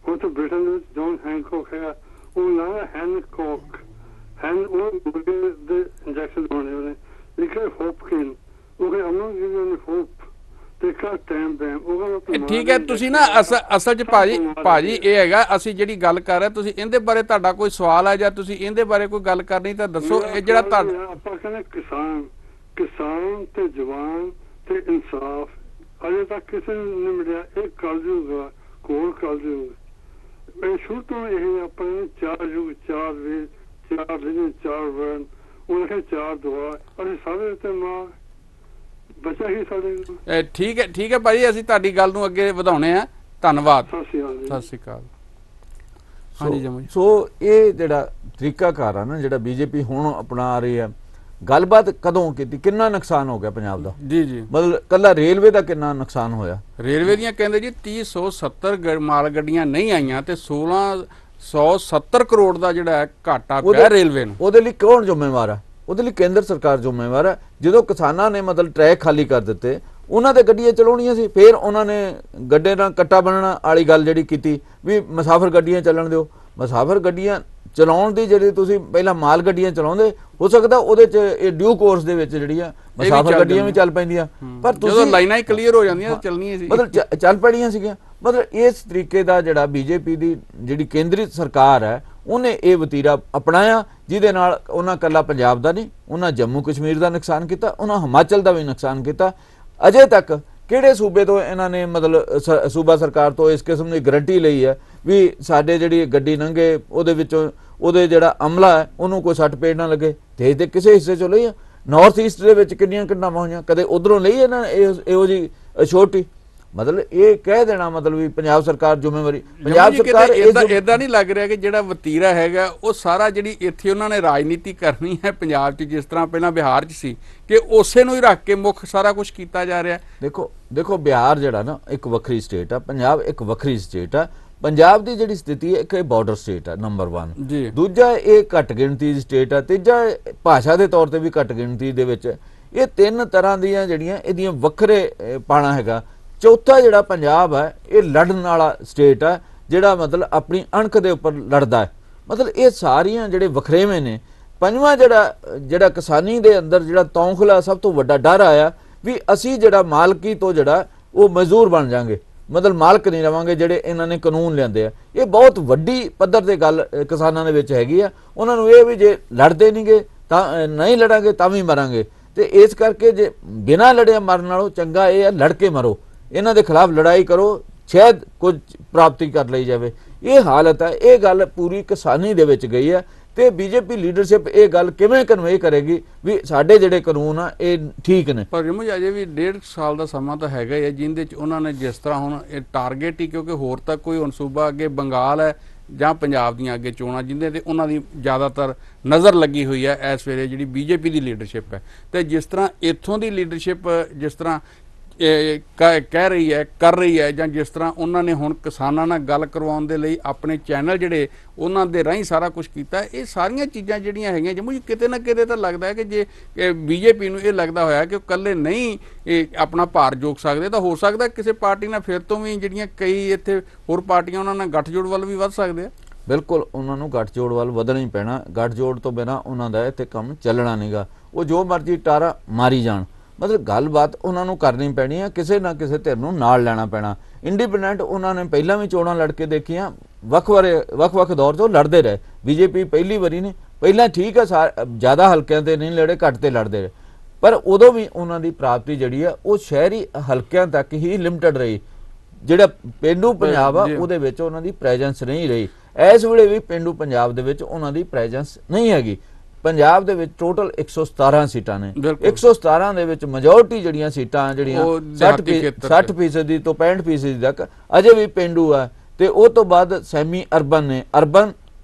ਹੁਣ ਤਾਂ ਬ੍ਰਿਟਨ ਦੇ ਵਿੱਚ ਜੌਨ ਹੈਨਕੌਕ ਹੈਗਾ, ਉਹ ਨਾਂ ਹੈਨਕੌਕ, ਉਹ ਮੁਰਗੇ ਦੇ ਇੰਜੈਕਸ਼ਨ ਲਵਾਉਣੇ ਉਹਨੇ, ਲਿਖਿਆ ਹੋਪਕਿਨ, ਉਹ ਕਹਿੰਦੇ ਅਮਨ ਗਿਵ ਯੂ ਹੋਪ, ਤੇ ਕਾ ਟਾਈਮ ਬੈਮ ਉਹ ਕਹਿੰਦਾ।
ਠੀਕ ਹੈ, ਤੁਸੀਂ ਨਾ ਅਸਲ 'ਚ ਭਾਜੀ ਇਹ ਹੈਗਾ, ਅਸੀਂ ਜਿਹੜੀ ਗੱਲ ਕਰ ਰਹੇ, ਤੁਸੀਂ ਇਹਦੇ ਬਾਰੇ ਤੁਹਾਡਾ ਕੋਈ ਸਵਾਲ ਹੈ ਜਾਂ ਤੁਸੀਂ ਇਹਦੇ ਬਾਰੇ ਕੋਈ ਗੱਲ ਕਰਨੀ ਤਾਂ ਦੱਸੋ। ਇਹ ਜਿਹੜਾ ਤੁਹਾਡਾ
ਆਪਾਂ ਕਹਿੰਦੇ ਕਿਸਾਨ ਤੇ ਜਵਾਨ ਤੇ ਇਨਸਾਫ ਅਜੇ ਤੱਕ ਕਿਸੇ ਨੂੰ ਨਹੀਂ ਮਿਲਿਆ। ਇਹ ਕਲਯੁਗ ਕੋਲ ਕਲਯੁਗ। ਇਹ ਸ਼ੁਰੂ ਤੋਂ ਇਹ ਆਪਣੇ 4 ਯੁੱਗ, 4 ਵੇਦ, 4 ਦਿਨ, 4 ਵਰਨ, ਉਹਨਾਂ 4 ਦੁਆ, ਅਸੀਂ ਸਾਰੇ ਤੇ ਮਾਂ ਬਚਾ ਹੀ ਸਾਡੇ।
ਠੀਕ ਹੈ ਭਾਜੀ, ਅਸੀਂ ਤੁਹਾਡੀ ਗੱਲ ਨੂੰ ਅੱਗੇ ਵਧਾਉਣੇ ਆ। ਧੰਨਵਾਦ।
ਸਤਿ ਸ਼੍ਰੀ ਅਕਾਲ।
ਸਤਿ ਸ਼੍ਰੀ ਅਕਾਲ। ਹਾਂਜੀ ਜਮੂ ਜੀ।
ਸੋ ਇਹ ਜਿਹੜਾ ਤਰੀਕਾਕਾਰ ਆ ਨਾ, ਜਿਹੜਾ ਬੀਜੇਪੀ ਹੁਣ ਅਪਣਾ ਰਹੀ ਹੈ, ਗੱਲਬਾਤ ਕਦੋਂ ਕੀਤੀ, ਕਿੰਨਾ ਨੁਕਸਾਨ ਹੋ ਗਿਆ ਪੰਜਾਬ ਦਾ?
ਜੀ
ਮਤਲਬ ਕੱਲਾ ਰੇਲਵੇ ਦਾ ਕਿੰਨਾ ਨੁਕਸਾਨ ਹੋਇਆ?
ਰੇਲਵੇ ਦੀਆਂ ਕਹਿੰਦੇ ਜੀ 3070 ਮਾਲ ਗੱਡੀਆਂ ਨਹੀਂ ਆਈਆਂ ਤੇ 1670 ਕਰੋੜ ਦਾ ਜਿਹੜਾ ਘਾਟਾ ਪਿਆ ਰੇਲਵੇ ਨੂੰ।
ਉਹਦੇ ਲਈ ਕੌਣ ਜ਼ਿੰਮੇਵਾਰ ਹੈ? ਉਹਦੇ ਲਈ ਕੇਂਦਰ ਸਰਕਾਰ ਜ਼ਿੰਮੇਵਾਰ ਹੈ। ਜਦੋਂ ਕਿਸਾਨਾਂ ਨੇ ਮਤਲਬ ਟਰੈਕ ਖਾਲੀ ਕਰ ਦਿੱਤੇ, ਉਹਨਾਂ ਦੇ ਗੱਡੀਆਂ ਚਲਾਉਣੀਆਂ ਸੀ, ਫਿਰ ਉਹਨਾਂ ਨੇ ਗੱਡੇ ਨਾਲ ਕੱਟਾ ਬਣਨਾ ਵਾਲੀ ਗੱਲ ਜਿਹੜੀ ਕੀਤੀ ਵੀ ਮੁਸਾਫਰ ਗੱਡੀਆਂ ਚੱਲਣ ਦਿਓ। ਮੁਸਾਫਰ ਗੱਡੀਆਂ ਚਲਾਉਣ ਦੀ ਜਿਹੜੀ ਤੁਸੀਂ ਪਹਿਲਾਂ ਮਾਲ ਗੱਡੀਆਂ ਚਲਾਉਂਦੇ, ਹੋ ਸਕਦਾ ਉਹਦੇ 'ਚ ਇਹ ਡਿਊ ਕੋਰਸ ਦੇ ਵਿੱਚ ਜਿਹੜੀਆਂ ਮੁਸਾਫਰ ਗੱਡੀਆਂ ਵੀ ਚੱਲ ਪੈਂਦੀਆਂ, ਪਰ
ਜਦੋਂ ਲਾਈਨਾਂ ਹੀ ਕਲੀਅਰ ਹੋ ਜਾਂਦੀਆਂ ਤਾਂ ਚੱਲਣੀਆਂ ਸੀ,
ਮਤਲਬ ਚੱਲ ਪੈਣੀਆਂ ਸੀਗੀਆਂ। ਮਤਲਬ ਇਸ ਤਰੀਕੇ ਦਾ ਜਿਹੜਾ ਬੀਜੇਪੀ ਦੀ ਜਿਹੜੀ ਕੇਂਦਰੀ ਸਰਕਾਰ ਹੈ, ਉਹਨੇ ਇਹ ਵਤੀਰਾ ਅਪਣਾਇਆ, ਜਿਹਦੇ ਨਾਲ ਉਹਨਾਂ ਕੱਲਾ ਪੰਜਾਬ ਦਾ ਨਹੀਂ, ਉਹਨਾਂ ਜੰਮੂ ਕਸ਼ਮੀਰ ਦਾ ਨੁਕਸਾਨ ਕੀਤਾ, ਉਹਨਾਂ ਹਿਮਾਚਲ ਦਾ ਵੀ ਨੁਕਸਾਨ ਕੀਤਾ। ਅਜੇ ਤੱਕ ਕਿਹੜੇ ਸੂਬੇ ਤੋਂ ਇਹਨਾਂ ਨੇ ਮਤਲਬ ਸੂਬਾ ਸਰਕਾਰ ਤੋਂ ਇਸ ਕਿਸਮ ਦੀ ਗਰੰਟੀ ਲਈ ਹੈ ਵੀ ਸਾਡੇ ਜਿਹੜੀ ਗੱਡੀ ਲੰਘੇ ਉਹਦੇ ਵਿੱਚੋਂ ਉਹਦੇ ਜਿਹੜਾ ਅਮਲਾ ਹੈ ਉਹਨੂੰ ਕੋਈ ਸੱਟ ਪੇੜ ਨਾ ਲੱਗੇ? ਦੇਸ਼ ਦੇ ਕਿਸੇ ਹਿੱਸੇ 'ਚੋਂ ਲਈ ਆ? ਨਾਰਥ ਈਸਟ ਦੇ ਵਿੱਚ ਕਿੰਨੀਆਂ ਘਟਨਾਵਾਂ ਹੋਈਆਂ, ਕਦੇ ਉਧਰੋਂ ਲਈ ਇਹਨਾਂ ਇਹੋ ਜਿਹੀ ਛੋਟੀ? ਮਤਲਬ ਇਹ ਕਹਿ ਦੇਣਾ ਮਤਲਬ ਵੀ ਪੰਜਾਬ ਸਰਕਾਰ ਜ਼ਿੰਮੇਵਾਰੀ, ਪੰਜਾਬ ਸਰਕਾਰ
ਇਦਾਂ ਨਹੀਂ ਲੱਗ ਰਿਹਾ ਕਿ ਜਿਹੜਾ ਵਤੀਰਾ ਹੈਗਾ ਉਹ ਸਾਰਾ ਜਿਹੜੀ ਇੱਥੇ ਉਹਨਾਂ ਨੇ ਰਾਜਨੀਤੀ ਕਰਨੀ ਹੈ ਪੰਜਾਬ 'ਚ, ਜਿਸ ਤਰ੍ਹਾਂ ਪਹਿਲਾਂ ਬਿਹਾਰ 'ਚ ਸੀ, ਕਿ ਉਸੇ ਨੂੰ ਹੀ ਰੱਖ ਕੇ ਮੁੱਖ ਸਾਰਾ ਕੁਝ ਕੀਤਾ ਜਾ ਰਿਹਾ?
ਦੇਖੋ ਬਿਹਾਰ ਜਿਹੜਾ ਨਾ ਇੱਕ ਵੱਖਰੀ ਸਟੇਟ ਆ, ਪੰਜਾਬ ਇੱਕ ਵੱਖਰੀ ਸਟੇਟ ਆ। ਪੰਜਾਬ ਦੀ ਜਿਹੜੀ ਸਥਿਤੀ ਹੈ, ਇੱਕ ਬਾਰਡਰ ਸਟੇਟ ਆ ਨੰਬਰ 1, ਦੂਜਾ ਇਹ ਘੱਟ ਗਿਣਤੀ ਦੀ ਸਟੇਟ ਆ, ਤੀਜਾ ਭਾਸ਼ਾ ਦੇ ਤੌਰ ਤੇ ਵੀ ਘੱਟ ਗਿਣਤੀ ਦੇ ਵਿੱਚ। ਇਹ 3 ਤਰ੍ਹਾਂ ਦੀਆਂ ਜਿਹੜੀਆਂ ਇਹਦੀਆਂ ਵੱਖਰੇ ਪਾਣਾ ਹੈਗਾ। ਚੌਥਾ ਜਿਹੜਾ ਪੰਜਾਬ ਹੈ ਇਹ ਲੜਨ ਵਾਲਾ ਸਟੇਟ ਹੈ, ਜਿਹੜਾ ਮਤਲਬ ਆਪਣੀ ਅਣਖ ਦੇ ਉੱਪਰ ਲੜਦਾ ਹੈ। ਮਤਲਬ ਇਹ ਸਾਰੀਆਂ ਜਿਹੜੇ ਵਖਰੇਵੇਂ ਨੇ। ਪੰਜਵਾਂ ਜਿਹੜਾ ਕਿਸਾਨੀ ਦੇ ਅੰਦਰ ਜਿਹੜਾ ਤੌਖਲਾ ਸਭ ਤੋਂ ਵੱਡਾ ਡਰ ਆਇਆ ਵੀ ਅਸੀਂ ਜਿਹੜਾ ਮਾਲਕੀ ਤੋਂ ਜਿਹੜਾ ਉਹ ਮਜ਼ਦੂਰ ਬਣ ਜਾਾਂਗੇ, ਮਤਲਬ ਮਾਲਕ ਨਹੀਂ ਰਵਾਂਗੇ ਜਿਹੜੇ ਇਹਨਾਂ ਨੇ ਕਾਨੂੰਨ ਲਿਆਂਦੇ ਆ। ਇਹ ਬਹੁਤ ਵੱਡੀ ਪੱਧਰ ਤੇ ਗੱਲ ਕਿਸਾਨਾਂ ਦੇ ਵਿੱਚ ਹੈਗੀ ਆ। ਉਹਨਾਂ ਨੂੰ ਇਹ ਵੀ ਜੇ ਲੜਦੇ ਨਹੀਂਗੇ ਤਾਂ ਨਹੀਂ ਲੜਾਂਗੇ ਤਾਂ ਵੀ ਮਰਾਂਗੇ, ਤੇ ਇਸ ਕਰਕੇ ਜੇ ਬਿਨਾਂ ਲੜਿਆ ਮਰਨ ਨਾਲੋਂ ਚੰਗਾ ਇਹ ਹੈ ਲੜ ਕੇ ਮਰੋ, ਇਹਨਾਂ ਦੇ ਖਿਲਾਫ ਲੜਾਈ ਕਰੋ, ਸ਼ਾਇਦ ਕੁਝ ਪ੍ਰਾਪਤੀ ਕਰ ਲਈ ਜਾਵੇ। ਇਹ ਹਾਲਤ ਹੈ, ਇਹ ਗੱਲ ਪੂਰੀ ਕਿਸਾਨੀ ਦੇ ਵਿੱਚ ਗਈ ਹੈ। ਤੇ ਬੀਜੇਪੀ ਲੀਡਰਸ਼ਿਪ ਇਹ ਗੱਲ ਕਿਵੇਂ ਕਨਵੇ ਕਰੇਗੀ ਵੀ ਸਾਡੇ ਜਿਹੜੇ ਕਾਨੂੰਨ ਆ ਇਹ ਠੀਕ ਨੇ?
ਪਰ ਜਿਵੇਂ ਅਜੇ ਵੀ 1.5 ਸਾਲ ਦਾ ਸਮਾਂ ਤਾਂ ਹੈਗਾ ਹੀ ਹੈ, ਜਿੰਦੇ ਚ ਉਹਨਾਂ ਨੇ ਜਿਸ ਤਰ੍ਹਾਂ ਹੁਣ ਇਹ ਟਾਰਗੇਟ ਹੀ, ਕਿਉਂਕਿ ਹੋਰ ਤਾਂ ਕੋਈ ਹੁਣ ਸੂਬਾ ਅੱਗੇ ਬੰਗਾਲ ਹੈ ਜਾਂ ਪੰਜਾਬ ਦੀਆਂ ਅੱਗੇ ਚੋਣਾਂ ਜਿੰਦੇ ਤੇ ਉਹਨਾਂ ਦੀ ਜ਼ਿਆਦਾਤਰ ਨਜ਼ਰ ਲੱਗੀ ਹੋਈ ਹੈ ਇਸ ਵੇਲੇ ਜਿਹੜੀ ਬੀਜੇਪੀ ਦੀ ਲੀਡਰਸ਼ਿਪ ਹੈ। ਤੇ ਜਿਸ ਤਰ੍ਹਾਂ ਇੱਥੋਂ ਦੀ ਲੀਡਰਸ਼ਿਪ ਜਿਸ ਤਰ੍ਹਾਂ ਕਹਿ ਰਹੀ ਹੈ, ਕਰ ਰਹੀ ਹੈ, ਜਾਂ ਜਿਸ ਤਰ੍ਹਾਂ ਉਹਨਾਂ ਨੇ ਹੁਣ ਕਿਸਾਨਾਂ ਨਾਲ ਗੱਲ ਕਰਵਾਉਣ ਦੇ ਲਈ ਆਪਣੇ ਚੈਨਲ ਜਿਹੜੇ ਉਹਨਾਂ ਦੇ ਰਾਹੀਂ ਸਾਰਾ ਕੁਝ ਕੀਤਾ, ਇਹ ਸਾਰੀਆਂ ਚੀਜ਼ਾਂ ਜਿਹੜੀਆਂ ਹੈਗੀਆਂ ਜੰਮੂ ਜੀ ਕਿਤੇ ਨਾ ਕਿਤੇ ਤਾਂ ਲੱਗਦਾ ਹੈ ਕਿ ਜੇ ਬੀਜੇਪੀ ਨੂੰ ਇਹ ਲੱਗਦਾ ਹੋਇਆ ਕਿ ਉਹ ਇਕੱਲੇ ਨਹੀਂ ਆਪਣਾ ਭਾਰ ਜੋਕ ਸਕਦੇ, ਤਾਂ ਹੋ ਸਕਦਾ ਕਿਸੇ ਪਾਰਟੀ ਨਾਲ ਫਿਰ ਤੋਂ ਵੀ ਜਿਹੜੀਆਂ ਕਈ ਇੱਥੇ ਹੋਰ ਪਾਰਟੀਆਂ ਉਹਨਾਂ ਨਾਲ ਗੱਠਜੋੜ ਵੱਲ ਵੀ ਵੱਧ ਸਕਦੇ ਆ।
ਬਿਲਕੁਲ ਉਹਨਾਂ ਨੂੰ ਗੱਠਜੋੜ ਵੱਲ ਵਧਣਾ ਹੀ ਪੈਣਾ। ਗੱਠਜੋੜ ਤੋਂ ਬਿਨਾਂ ਉਹਨਾਂ ਦਾ ਇੱਥੇ ਕੰਮ ਚੱਲਣਾ ਨਹੀਂਗਾ। ਉਹ ਜੋ ਮਰਜ਼ੀ ਟਾਰਾ ਮਾਰੀ ਜਾਣ, ਮਤਲਬ ਗੱਲਬਾਤ ਉਹਨਾਂ ਨੂੰ ਕਰਨੀ ਪੈਣੀ ਆ, ਕਿਸੇ ਨਾ ਕਿਸੇ ਧਿਰ ਨੂੰ ਨਾਲ ਲੈਣਾ ਪੈਣਾ। ਇੰਡੀਪੈਂਡੈਂਟ ਉਹਨਾਂ ਨੇ ਪਹਿਲਾਂ ਵੀ ਚੋਣਾਂ ਲੜ ਕੇ ਦੇਖੀਆਂ, ਵੱਖ-ਵੱਖ ਦੌਰ ਤੋਂ ਲੜਦੇ ਰਹੇ। ਬੀਜੇਪੀ ਪਹਿਲੀ ਵਾਰੀ ਨਹੀਂ, ਪਹਿਲਾਂ ਠੀਕ ਹੈ ਜ਼ਿਆਦਾ ਹਲਕਿਆਂ ਤੇ ਨਹੀਂ ਲੜੇ, ਘੱਟ ਤੇ ਲੜਦੇ ਰਹੇ, ਪਰ ਉਦੋਂ ਵੀ ਉਹਨਾਂ ਦੀ ਪ੍ਰਾਪਤੀ ਜਿਹੜੀ ਆ ਉਹ ਸ਼ਹਿਰੀ ਹਲਕਿਆਂ ਤੱਕ ਹੀ ਲਿਮਟਿਡ ਰਹੀ। ਜਿਹੜਾ ਪੇਂਡੂ ਪੰਜਾਬ ਆ ਉਹਦੇ ਵਿੱਚ ਉਹਨਾਂ ਦੀ ਪ੍ਰੈਜ਼ੈਂਸ ਨਹੀਂ ਰਹੀ। ਇਸ ਵੇਲੇ ਵੀ ਪੇਂਡੂ ਪੰਜਾਬ ਦੇ ਵਿੱਚ ਉਹਨਾਂ ਦੀ ਪ੍ਰੈਜ਼ੈਂਸ ਨਹੀਂ ਹੈਗੀ। ਪੰਜਾਬ ਦੇ ਵਿੱਚ ਟੋਟਲ 117 ਸੀਟਾਂ ਨੇ, 117 ਦੇ ਵਿੱਚ ਮੈਜੋਰਟੀ ਜਿਹੜੀਆਂ ਸੀਟਾਂ ਜਿਹੜੀਆਂ 60% ਤੋਂ 65% ਤੱਕ ਅਜੇ ਵੀ ਪੇਂਡੂ ਆ। ਤੇ ਉਹ ਤੋਂ ਬਾਅਦ ਸੈਮੀ ਅਰਬਨ ਨੇ, ਅਰਬਨ,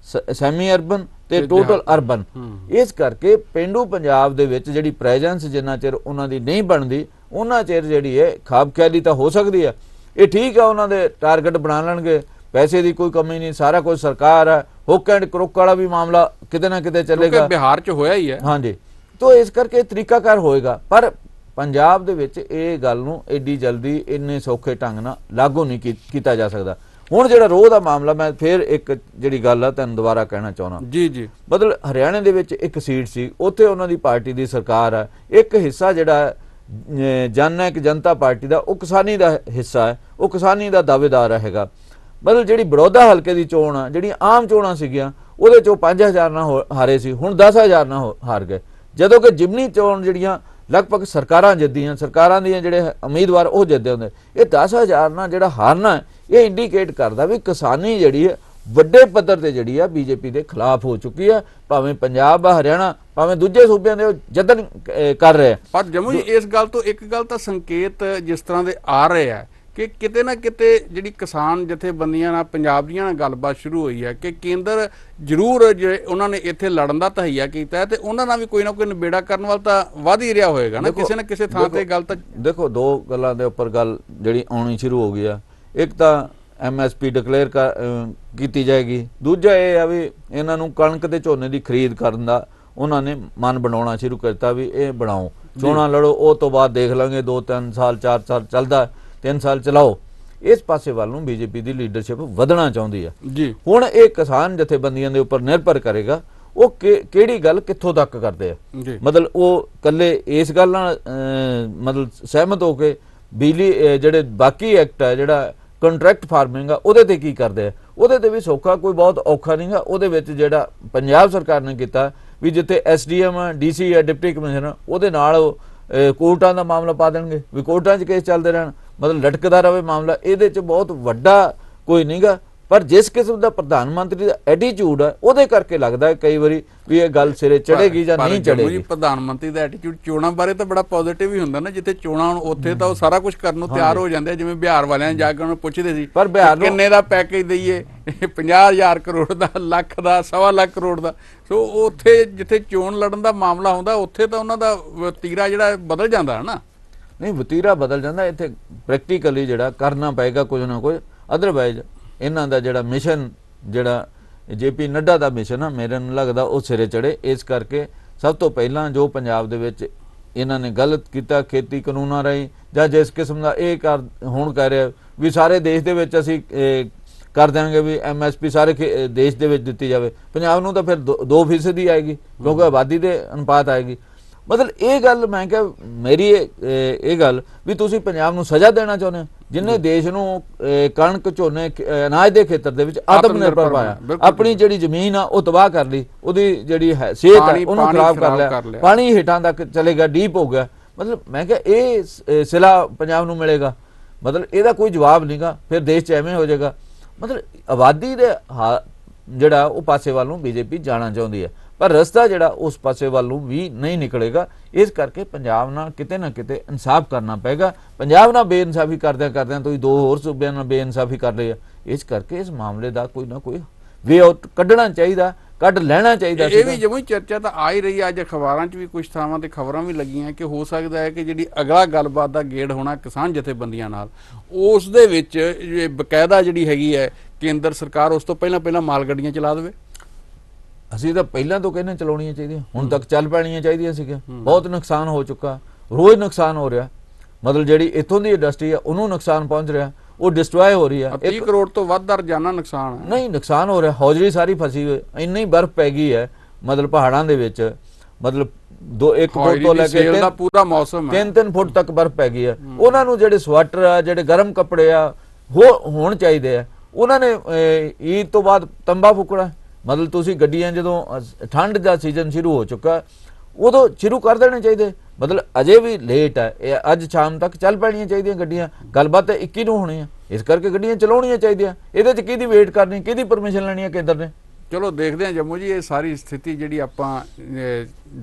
ਸੈਮੀ ਅਰਬਨ ਤੇ ਟੋਟਲ ਅਰਬਨ। ਇਸ ਕਰਕੇ ਪੇਂਡੂ ਪੰਜਾਬ ਦੇ ਵਿੱਚ ਜਿਹੜੀ ਪ੍ਰੈਜ਼ੈਂਸ ਜਿੰਨਾ ਚਿਰ ਉਹਨਾਂ ਦੀ ਨਹੀਂ ਬਣਦੀ ਉਹਨਾਂ ਚਿਰ ਜਿਹੜੀ ਹੈ ਖਾਬ ਖਿਆਲੀ ਤਾਂ ਹੋ ਸਕਦੀ ਹੈ। ਇਹ ਠੀਕ ਆ, ਉਹਨਾਂ ਦੇ ਟਾਰਗੇਟ ਬਣਾ ਲੈਣਗੇ, ਪੈਸੇ ਦੀ ਕੋਈ ਕਮੀ ਨਹੀਂ, ਸਾਰਾ ਕੁਝ ਸਰਕਾਰ ਹੈ। ਹੁੱਕ ਐਂਡ ਕਰੁੱਕ ਵਾਲਾ ਵੀ ਮਾਮਲਾ ਕਿਤੇ ਨਾ ਕਿਤੇ ਚੱਲੇਗਾ,
ਬਿਹਾਰ 'ਚ ਹੋਇਆ ਹੀ ਹੈ।
ਹਾਂਜੀ, ਤਾਂ ਇਸ ਕਰਕੇ ਤਰੀਕਾਕਾਰ ਹੋਏਗਾ। ਪਰ ਪੰਜਾਬ ਦੇ ਵਿੱਚ ਇਹ ਗੱਲ ਨੂੰ ਐਡੀ ਜਲਦੀ ਇੰਨੇ ਸੌਖੇ ਢੰਗ ਨਾਲ ਲਾਗੂ ਨਹੀਂ ਕੀਤਾ ਜਾ ਸਕਦਾ। ਹੁਣ ਜਿਹੜਾ ਰੋਹ ਦਾ ਮਾਮਲਾ, ਮੈਂ ਫਿਰ ਇੱਕ ਜਿਹੜੀ ਗੱਲ ਆ ਤੁਹਾਨੂੰ ਦੁਬਾਰਾ ਕਹਿਣਾ ਚਾਹੁੰਦਾ
ਜੀ।
ਮਤਲਬ ਹਰਿਆਣੇ ਦੇ ਵਿੱਚ ਇੱਕ ਸੀਟ ਸੀ, ਉੱਥੇ ਉਹਨਾਂ ਦੀ ਪਾਰਟੀ ਦੀ ਸਰਕਾਰ ਹੈ। ਇੱਕ ਹਿੱਸਾ ਜਿਹੜਾ ਜਨਨਾਇਕ ਜਨਤਾ ਪਾਰਟੀ ਦਾ, ਉਹ ਕਿਸਾਨੀ ਦਾ ਹਿੱਸਾ ਹੈ, ਉਹ ਕਿਸਾਨੀ ਦਾ ਦਾਅਵੇਦਾਰ ਹੈਗਾ। ਮਤਲਬ ਜਿਹੜੀ ਬੜੌਦਾ ਹਲਕੇ ਦੀ ਚੋਣ ਆ, ਜਿਹੜੀਆਂ ਆਮ ਚੋਣਾਂ ਸੀਗੀਆਂ ਉਹਦੇ ਚੋਂ 5000 ਨਾਲ ਹਾਰੇ ਸੀ, ਹੁਣ 10000 ਨਾਲ ਹਾਰ ਗਏ। ਜਦੋਂ ਕਿ ਜਿਮਨੀ ਚੋਣ ਜਿਹੜੀਆਂ ਲਗਭਗ ਸਰਕਾਰਾਂ ਜਿੱਤਦੀਆਂ, ਸਰਕਾਰਾਂ ਦੀਆਂ ਜਿਹੜੇ ਉਮੀਦਵਾਰ ਉਹ ਜਿੱਤਦੇ ਹੁੰਦੇ, ਇਹ 10000 ਨਾਲ ਜਿਹੜਾ ਹਾਰਨਾ ਇਹ ਇੰਡੀਕੇਟ ਕਰਦਾ ਵੀ ਕਿਸਾਨੀ ਜਿਹੜੀ ਹੈ ਵੱਡੇ ਪੱਧਰ ਤੇ ਜਿਹੜੀ ਆ ਬੀਜੇਪੀ ਦੇ ਖਿਲਾਫ ਹੋ ਚੁੱਕੀ ਹੈ। ਭਾਵੇਂ ਪੰਜਾਬ ਆ, ਹਰਿਆਣਾ, ਭਾਵੇਂ ਦੂਜੇ ਸੂਬਿਆਂ ਦੇ ਉਹ ਜਤਨ ਕਰ ਰਹੇ।
ਪਰ ਜੰਮੂ ਜੀ ਇਸ ਗੱਲ ਤੋਂ ਇੱਕ ਗੱਲ ਤਾਂ ਸੰਕੇਤ ਜਿਸ ਤਰ੍ਹਾਂ ਦੇ ਆ ਰਹੇ ਆ ਕਿ ਕਿਤੇ ਨਾ ਕਿਤੇ ਜਿਹੜੀ ਕਿਸਾਨ ਜਥੇਬੰਦੀਆਂ ਨਾਲ ਪੰਜਾਬ ਦੀਆਂ ਨਾਲ ਗੱਲਬਾਤ ਸ਼ੁਰੂ ਹੋਈ ਹੈ ਕਿ ਕੇਂਦਰ ਜ਼ਰੂਰ ਜੇ ਉਹਨਾਂ ਨੇ ਇੱਥੇ ਲੜਨ ਦਾ ਤਹਈਆ ਕੀਤਾ ਹੈ ਤੇ ਉਹਨਾਂ ਨਾਲ ਵੀ ਕੋਈ ਨਾ ਕੋਈ ਨਿਬੇੜਾ ਕਰਨ ਵਾਲ ਤਾਂ ਵਧ ਹੀ ਰਿਹਾ ਹੋਏਗਾ ਨਾ ਕਿਸੇ ਥਾਂ ਤੇ। ਗੱਲ ਤਾਂ ਦੇਖੋ,
ਦੋ ਗੱਲਾਂ ਦੇ ਉੱਪਰ ਗੱਲ ਜਿਹੜੀ ਆਉਣੀ ਸ਼ੁਰੂ ਹੋ ਗਈ ਆ। ਇੱਕ ਤਾਂ MSP ਡਿਕਲੇਅਰ ਕੀਤੀ ਜਾਏਗੀ, ਦੂਜਾ ਇਹ ਆ ਵੀ ਇਹਨਾਂ ਨੂੰ ਕਣਕ ਤੇ ਝੋਨੇ ਦੀ ਖਰੀਦ ਕਰਨ ਦਾ ਉਹਨਾਂ ਨੇ ਮਨ ਬਣਾਉਣਾ ਸ਼ੁਰੂ ਕਰਤਾ ਵੀ ਇਹ ਬਣਾਓ, ਚੋਣਾਂ ਲੜੋ, ਉਹ ਤੋਂ ਬਾਅਦ ਦੇਖ ਲਾਂਗੇ, 2-3 ਸਾਲ 4 ਸਾਲ ਚੱਲਦਾ, 3 ਸਾਲ ਚਲਾਓ। ਇਸ ਪਾਸੇ ਵੱਲ ਨੂੰ ਬੀਜੇਪੀ ਦੀ ਲੀਡਰਸ਼ਿਪ ਵਧਣਾ ਚਾਹੁੰਦੀ ਹੈ ਜੀ। ਹੁਣ ਇਹ ਕਿਸਾਨ ਜਥੇਬੰਦੀਆਂ ਦੇ ਉੱਪਰ ਨਿਰਭਰ ਕਰੇਗਾ ਉਹ ਕਿਹੜੀ ਗੱਲ ਕਿੱਥੋਂ ਤੱਕ ਕਰਦੇ ਆ। ਮਤਲਬ ਉਹ ਇਕੱਲੇ ਇਸ ਗੱਲ ਨਾਲ ਮਤਲਬ ਸਹਿਮਤ ਹੋ ਕੇ ਬਿਜਲੀ ਜਿਹੜੇ ਬਾਕੀ ਐਕਟ ਹੈ ਜਿਹੜਾ ਕੰਟਰੈਕਟ ਫਾਰਮਿੰਗ ਆ ਉਹਦੇ ਤੇ ਕੀ ਕਰਦੇ ਆ, ਉਹਦੇ ਤੇ ਵੀ ਸੌਖਾ ਕੋਈ ਬਹੁਤ ਔਖਾ ਨਹੀਂਗਾ। ਉਹਦੇ ਵਿੱਚ ਜਿਹੜਾ ਪੰਜਾਬ ਸਰਕਾਰ ਨੇ ਕੀਤਾ ਵੀ ਜਿੱਥੇ SDM DC ਹੈ, ਡਿਪਟੀ ਕਮਿਸ਼ਨਰ, ਉਹਦੇ ਨਾਲ ਕੋਰਟਾਂ ਦਾ ਮਾਮਲਾ ਪਾ ਦੇਣਗੇ ਵੀ ਕੋਰਟਾਂ 'ਚ ਕੇਸ ਚੱਲਦੇ ਰਹਿਣ, ਮਤਲਬ ਲਟਕਦਾ ਰਹੇ ਮਾਮਲਾ। ਇਹਦੇ 'ਚ ਬਹੁਤ ਵੱਡਾ ਕੋਈ ਨਹੀਂਗਾ, ਪਰ ਜਿਸ ਕਿਸਮ ਦਾ ਪ੍ਰਧਾਨ ਮੰਤਰੀ ਦਾ ਐਟੀਟਿਊਡ ਹੈ ਉਹਦੇ ਕਰਕੇ ਲੱਗਦਾ ਹੈ ਕਈ ਵਾਰੀ ਵੀ ਇਹ ਗੱਲ ਸਿਰੇ ਚੜੇਗੀ ਜਾਂ ਨਹੀਂ ਚੜੇਗੀ।
ਪ੍ਰਧਾਨ ਮੰਤਰੀ ਦਾ ਐਟੀਟਿਊਡ ਚੋਣਾਂ ਬਾਰੇ ਤਾਂ ਬੜਾ ਪੋਜ਼ਿਟਿਵ ਹੀ ਹੁੰਦਾ ਨਾ, ਜਿੱਥੇ ਚੋਣਾਂ ਹੋਣ ਉੱਥੇ ਤਾਂ ਉਹ ਸਾਰਾ ਕੁਝ ਕਰਨ ਨੂੰ ਤਿਆਰ ਹੋ ਜਾਂਦੇ। ਜਿਵੇਂ ਬਿਹਾਰ ਵਾਲਿਆਂ ਨੇ ਜਾ ਕੇ ਉਹਨੂੰ ਪੁੱਛਦੇ ਸੀ
ਪਰ ਬਿਹਾਰ ਨੂੰ
ਕਿੰਨੇ ਦਾ ਪੈਕੇਜ ਦਈਏ, 50,000 ਕਰੋੜ ਦਾ, ਲੱਖ ਦਾ, 1.25 ਲੱਖ ਕਰੋੜ ਦਾ। ਸੋ ਉੱਥੇ ਜਿੱਥੇ ਚੋਣ ਲੜਨ ਦਾ ਮਾਮਲਾ ਹੁੰਦਾ ਉੱਥੇ ਤਾਂ ਉਹਨਾਂ ਦਾ ਵਤੀਰਾ ਜਿਹੜਾ ਬਦਲ ਜਾਂਦਾ ਹੈ ਨਾ।
ਨਹੀਂ, ਵਤੀਰਾ ਬਦਲ ਜਾਂਦਾ, ਇੱਥੇ ਪ੍ਰੈਕਟੀਕਲੀ ਜਿਹੜਾ ਕਰਨਾ ਪਏਗਾ ਕੁਝ ਨਾ ਕੁਝ। ਅਦਰਵਾਈਜ਼ ਇਹਨਾਂ ਦਾ ਜਿਹੜਾ ਮਿਸ਼ਨ, ਜਿਹੜਾ JP ਨੱਡਾ ਦਾ ਮਿਸ਼ਨ ਆ, ਮੇਰੇ ਨੂੰ ਲੱਗਦਾ ਉਹ ਸਿਰੇ ਚੜੇ। ਇਸ ਕਰਕੇ ਸਭ ਤੋਂ ਪਹਿਲਾਂ ਜੋ ਪੰਜਾਬ ਦੇ ਵਿੱਚ ਇਹਨਾਂ ਨੇ ਗਲਤ ਕੀਤਾ ਖੇਤੀ ਕਾਨੂੰਨਾਂ ਰਾਹੀਂ ਜਾਂ ਜਿਸ ਕਿਸਮ ਦਾ ਇਹ ਹੁਣ ਕਹਿ ਰਿਹਾ ਵੀ ਸਾਰੇ ਦੇਸ਼ ਦੇ ਵਿੱਚ ਅਸੀਂ ਕਰ ਦਿਆਂਗੇ ਵੀ MSP ਸਾਰੇ ਦੇਸ਼ ਦੇ ਵਿੱਚ ਦਿੱਤੀ ਜਾਵੇ, ਪੰਜਾਬ ਨੂੰ ਤਾਂ ਫਿਰ 2% ਹੀ ਆਏਗੀ ਕਿਉਂਕਿ ਆਬਾਦੀ ਦੇ ਅਨੁਪਾਤ ਆਏਗੀ। ਮਤਲਬ ਇਹ ਗੱਲ ਮੈਂ ਕਿਹਾ ਮੇਰੀ ਇਹ ਗੱਲ ਵੀ ਤੁਸੀਂ ਪੰਜਾਬ ਨੂੰ ਸਜ਼ਾ ਦੇਣਾ ਚਾਹੁੰਦੇ ਹੋ ਜਿਨ੍ਹਾਂ ਦੇਸ਼ ਨੂੰ ਕਣਕ ਝੋਨੇ ਅਨਾਜ ਦੇ ਖੇਤਰ ਦੇ ਵਿੱਚ ਆਤਮ ਨਿਰਭਰ ਪਾਇਆ, ਆਪਣੀ ਜਿਹੜੀ ਜ਼ਮੀਨ ਆ ਉਹ ਤਬਾਹ ਕਰ ਲਈ, ਉਹਦੀ ਜਿਹੜੀ ਸਿਹਤ ਹੈ ਉਹਨੂੰ ਖਰਾਬ ਕਰ ਲਿਆ, ਪਾਣੀ ਹੇਠਾਂ ਤੱਕ ਚਲੇਗਾ, ਡੀਪ ਹੋ ਗਿਆ। ਮਤਲਬ ਮੈਂ ਕਿਹਾ ਇਹ ਸਿਲਾ ਪੰਜਾਬ ਨੂੰ ਮਿਲੇਗਾ, ਮਤਲਬ ਇਹਦਾ ਕੋਈ ਜਵਾਬ ਨਹੀਂਗਾ, ਫਿਰ ਦੇਸ਼ 'ਚ ਐਵੇਂ ਹੋ ਜਾਏਗਾ। ਮਤਲਬ ਆਬਾਦੀ ਦੇ ਜਿਹੜਾ ਉਹ ਪਾਸੇ ਵੱਲ ਨੂੰ BJP ਜਾਣਾ ਚਾਹੁੰਦੀ ਹੈ ਪਰ ਰਸਤਾ ਜਿਹੜਾ ਉਸ ਪਾਸੇ ਵੱਲ ਨੂੰ ਵੀ ਨਹੀਂ ਨਿਕਲੇਗਾ। ਇਸ ਕਰਕੇ ਪੰਜਾਬ ਨਾਲ ਕਿਤੇ ਨਾ ਕਿਤੇ ਇਨਸਾਫ ਕਰਨਾ ਪਏਗਾ। ਪੰਜਾਬ ਨਾਲ ਬੇਇਨਸਾਫੀ ਕਰਦਿਆਂ ਤੁਸੀਂ ਦੋ ਹੋਰ ਸੂਬਿਆਂ ਨਾਲ ਬੇਇਨਸਾਫੀ ਕਰ ਰਹੇ ਆ, ਇਸ ਕਰਕੇ ਇਸ ਮਾਮਲੇ ਦਾ ਕੋਈ ਨਾ ਕੋਈ ਵੇ ਆਊਟ ਕੱਢਣਾ ਚਾਹੀਦਾ, ਕੱਢ ਲੈਣਾ ਚਾਹੀਦਾ।
ਇਹ ਵੀ ਜਿਵੇਂ ਚਰਚਾ ਤਾਂ ਆ ਹੀ ਰਹੀ ਹੈ, ਅੱਜ ਅਖਬਾਰਾਂ 'ਚ ਵੀ ਕੁਝ ਥਾਵਾਂ ਤੇ ਖਬਰਾਂ ਵੀ ਲੱਗੀਆਂ ਕਿ ਹੋ ਸਕਦਾ ਹੈ ਕਿ ਜਿਹੜੀ ਅਗਲਾ ਗੱਲਬਾਤ ਦਾ ਗੇੜ ਹੋਣਾ ਕਿਸਾਨ ਜਥੇਬੰਦੀਆਂ ਨਾਲ, ਉਸ ਦੇ ਵਿੱਚ ਬਕਾਇਦਾ ਜਿਹੜੀ ਹੈਗੀ ਹੈ ਕੇਂਦਰ ਸਰਕਾਰ ਉਸ ਤੋਂ ਪਹਿਲਾਂ ਮਾਲ ਗੱਡੀਆਂ ਚਲਾ ਦੇਵੇ।
ਅਸੀਂ ਤਾਂ ਪਹਿਲਾਂ ਤੋਂ ਕਹਿੰਦੇ ਚਲਾਉਣੀਆਂ ਚਾਹੀਦੀਆਂ, ਹੁਣ ਤੱਕ ਚੱਲ ਪੈਣੀਆਂ ਚਾਹੀਦੀਆਂ ਸੀਗੀਆਂ। ਬਹੁਤ ਨੁਕਸਾਨ ਹੋ ਚੁੱਕਾ, ਰੋਜ਼ ਨੁਕਸਾਨ ਹੋ ਰਿਹਾ, ਮਤਲਬ ਜਿਹੜੀ ਇੱਥੋਂ ਦੀ ਇੰਡਸਟਰੀ ਆ ਉਹਨੂੰ ਨੁਕਸਾਨ ਪਹੁੰਚ ਰਿਹਾ, ਉਹ ਡਿਸਟਰੋਏ ਹੋ ਰਹੀ ਆ।
30 ਕਰੋੜ ਤੋਂ ਵੱਧ ਦਾ ਰੋਜ਼ਾਨਾ ਨੁਕਸਾਨ ਹੈ।
ਨਹੀਂ ਨੁਕਸਾਨ ਹੋ ਰਿਹਾ, ਹੌਜਰੀ ਸਾਰੀ ਫਸੀ ਹੋਈ, ਇੰਨੀ ਬਰਫ਼ ਪੈ ਗਈ ਹੈ ਮਤਲਬ ਪਹਾੜਾਂ ਦੇ ਵਿੱਚ, ਮਤਲਬ 1 ਫੁੱਟ ਤੋਂ ਲੈ ਕੇ
ਦਾ ਪੂਰਾ ਮੌਸਮ
3 ਫੁੱਟ ਤੱਕ ਬਰਫ਼ ਪੈ ਗਈ ਹੈ। ਉਹਨਾਂ ਨੂੰ ਜਿਹੜੇ ਸਵੈਟਰ ਆ, ਜਿਹੜੇ ਗਰਮ ਕੱਪੜੇ ਆ ਹੋਣ ਚਾਹੀਦੇ ਆ। ਉਹਨਾਂ ਨੇ ਈਦ ਤੋਂ ਬਾਅਦ ਤੰਬਾ ਫੂਕਣਾ, ਮਤਲਬ ਤੁਸੀਂ ਗੱਡੀਆਂ ਜਦੋਂ ਠੰਡ ਦਾ ਸੀਜ਼ਨ ਸ਼ੁਰੂ ਹੋ ਚੁੱਕਾ ਉਦੋਂ ਸ਼ੁਰੂ ਕਰ ਦੇਣੇ ਚਾਹੀਦੇ। ਮਤਲਬ ਅਜੇ ਵੀ ਲੇਟ ਹੈ, ਇਹ ਅੱਜ ਸ਼ਾਮ ਤੱਕ ਚੱਲ ਪੈਣੀਆਂ ਚਾਹੀਦੀਆਂ ਗੱਡੀਆਂ। ਗੱਲਬਾਤ 21 ਨੂੰ ਹੋਣੀ ਆ, ਇਸ ਕਰਕੇ ਗੱਡੀਆਂ ਚਲਾਉਣੀਆਂ ਚਾਹੀਦੀਆਂ। ਇਹਦੇ 'ਚ ਕਿਹਦੀ ਵੇਟ ਕਰਨੀ, ਕਿਹਦੀ ਪਰਮਿਸ਼ਨ ਲੈਣੀ ਹੈ ਕੇਂਦਰ ਨੇ?
ਚਲੋ ਦੇਖਦੇ ਹਾਂ ਜੰਮੂ ਜੀ, ਇਹ ਸਾਰੀ ਸਥਿਤੀ ਜਿਹੜੀ ਆਪਾਂ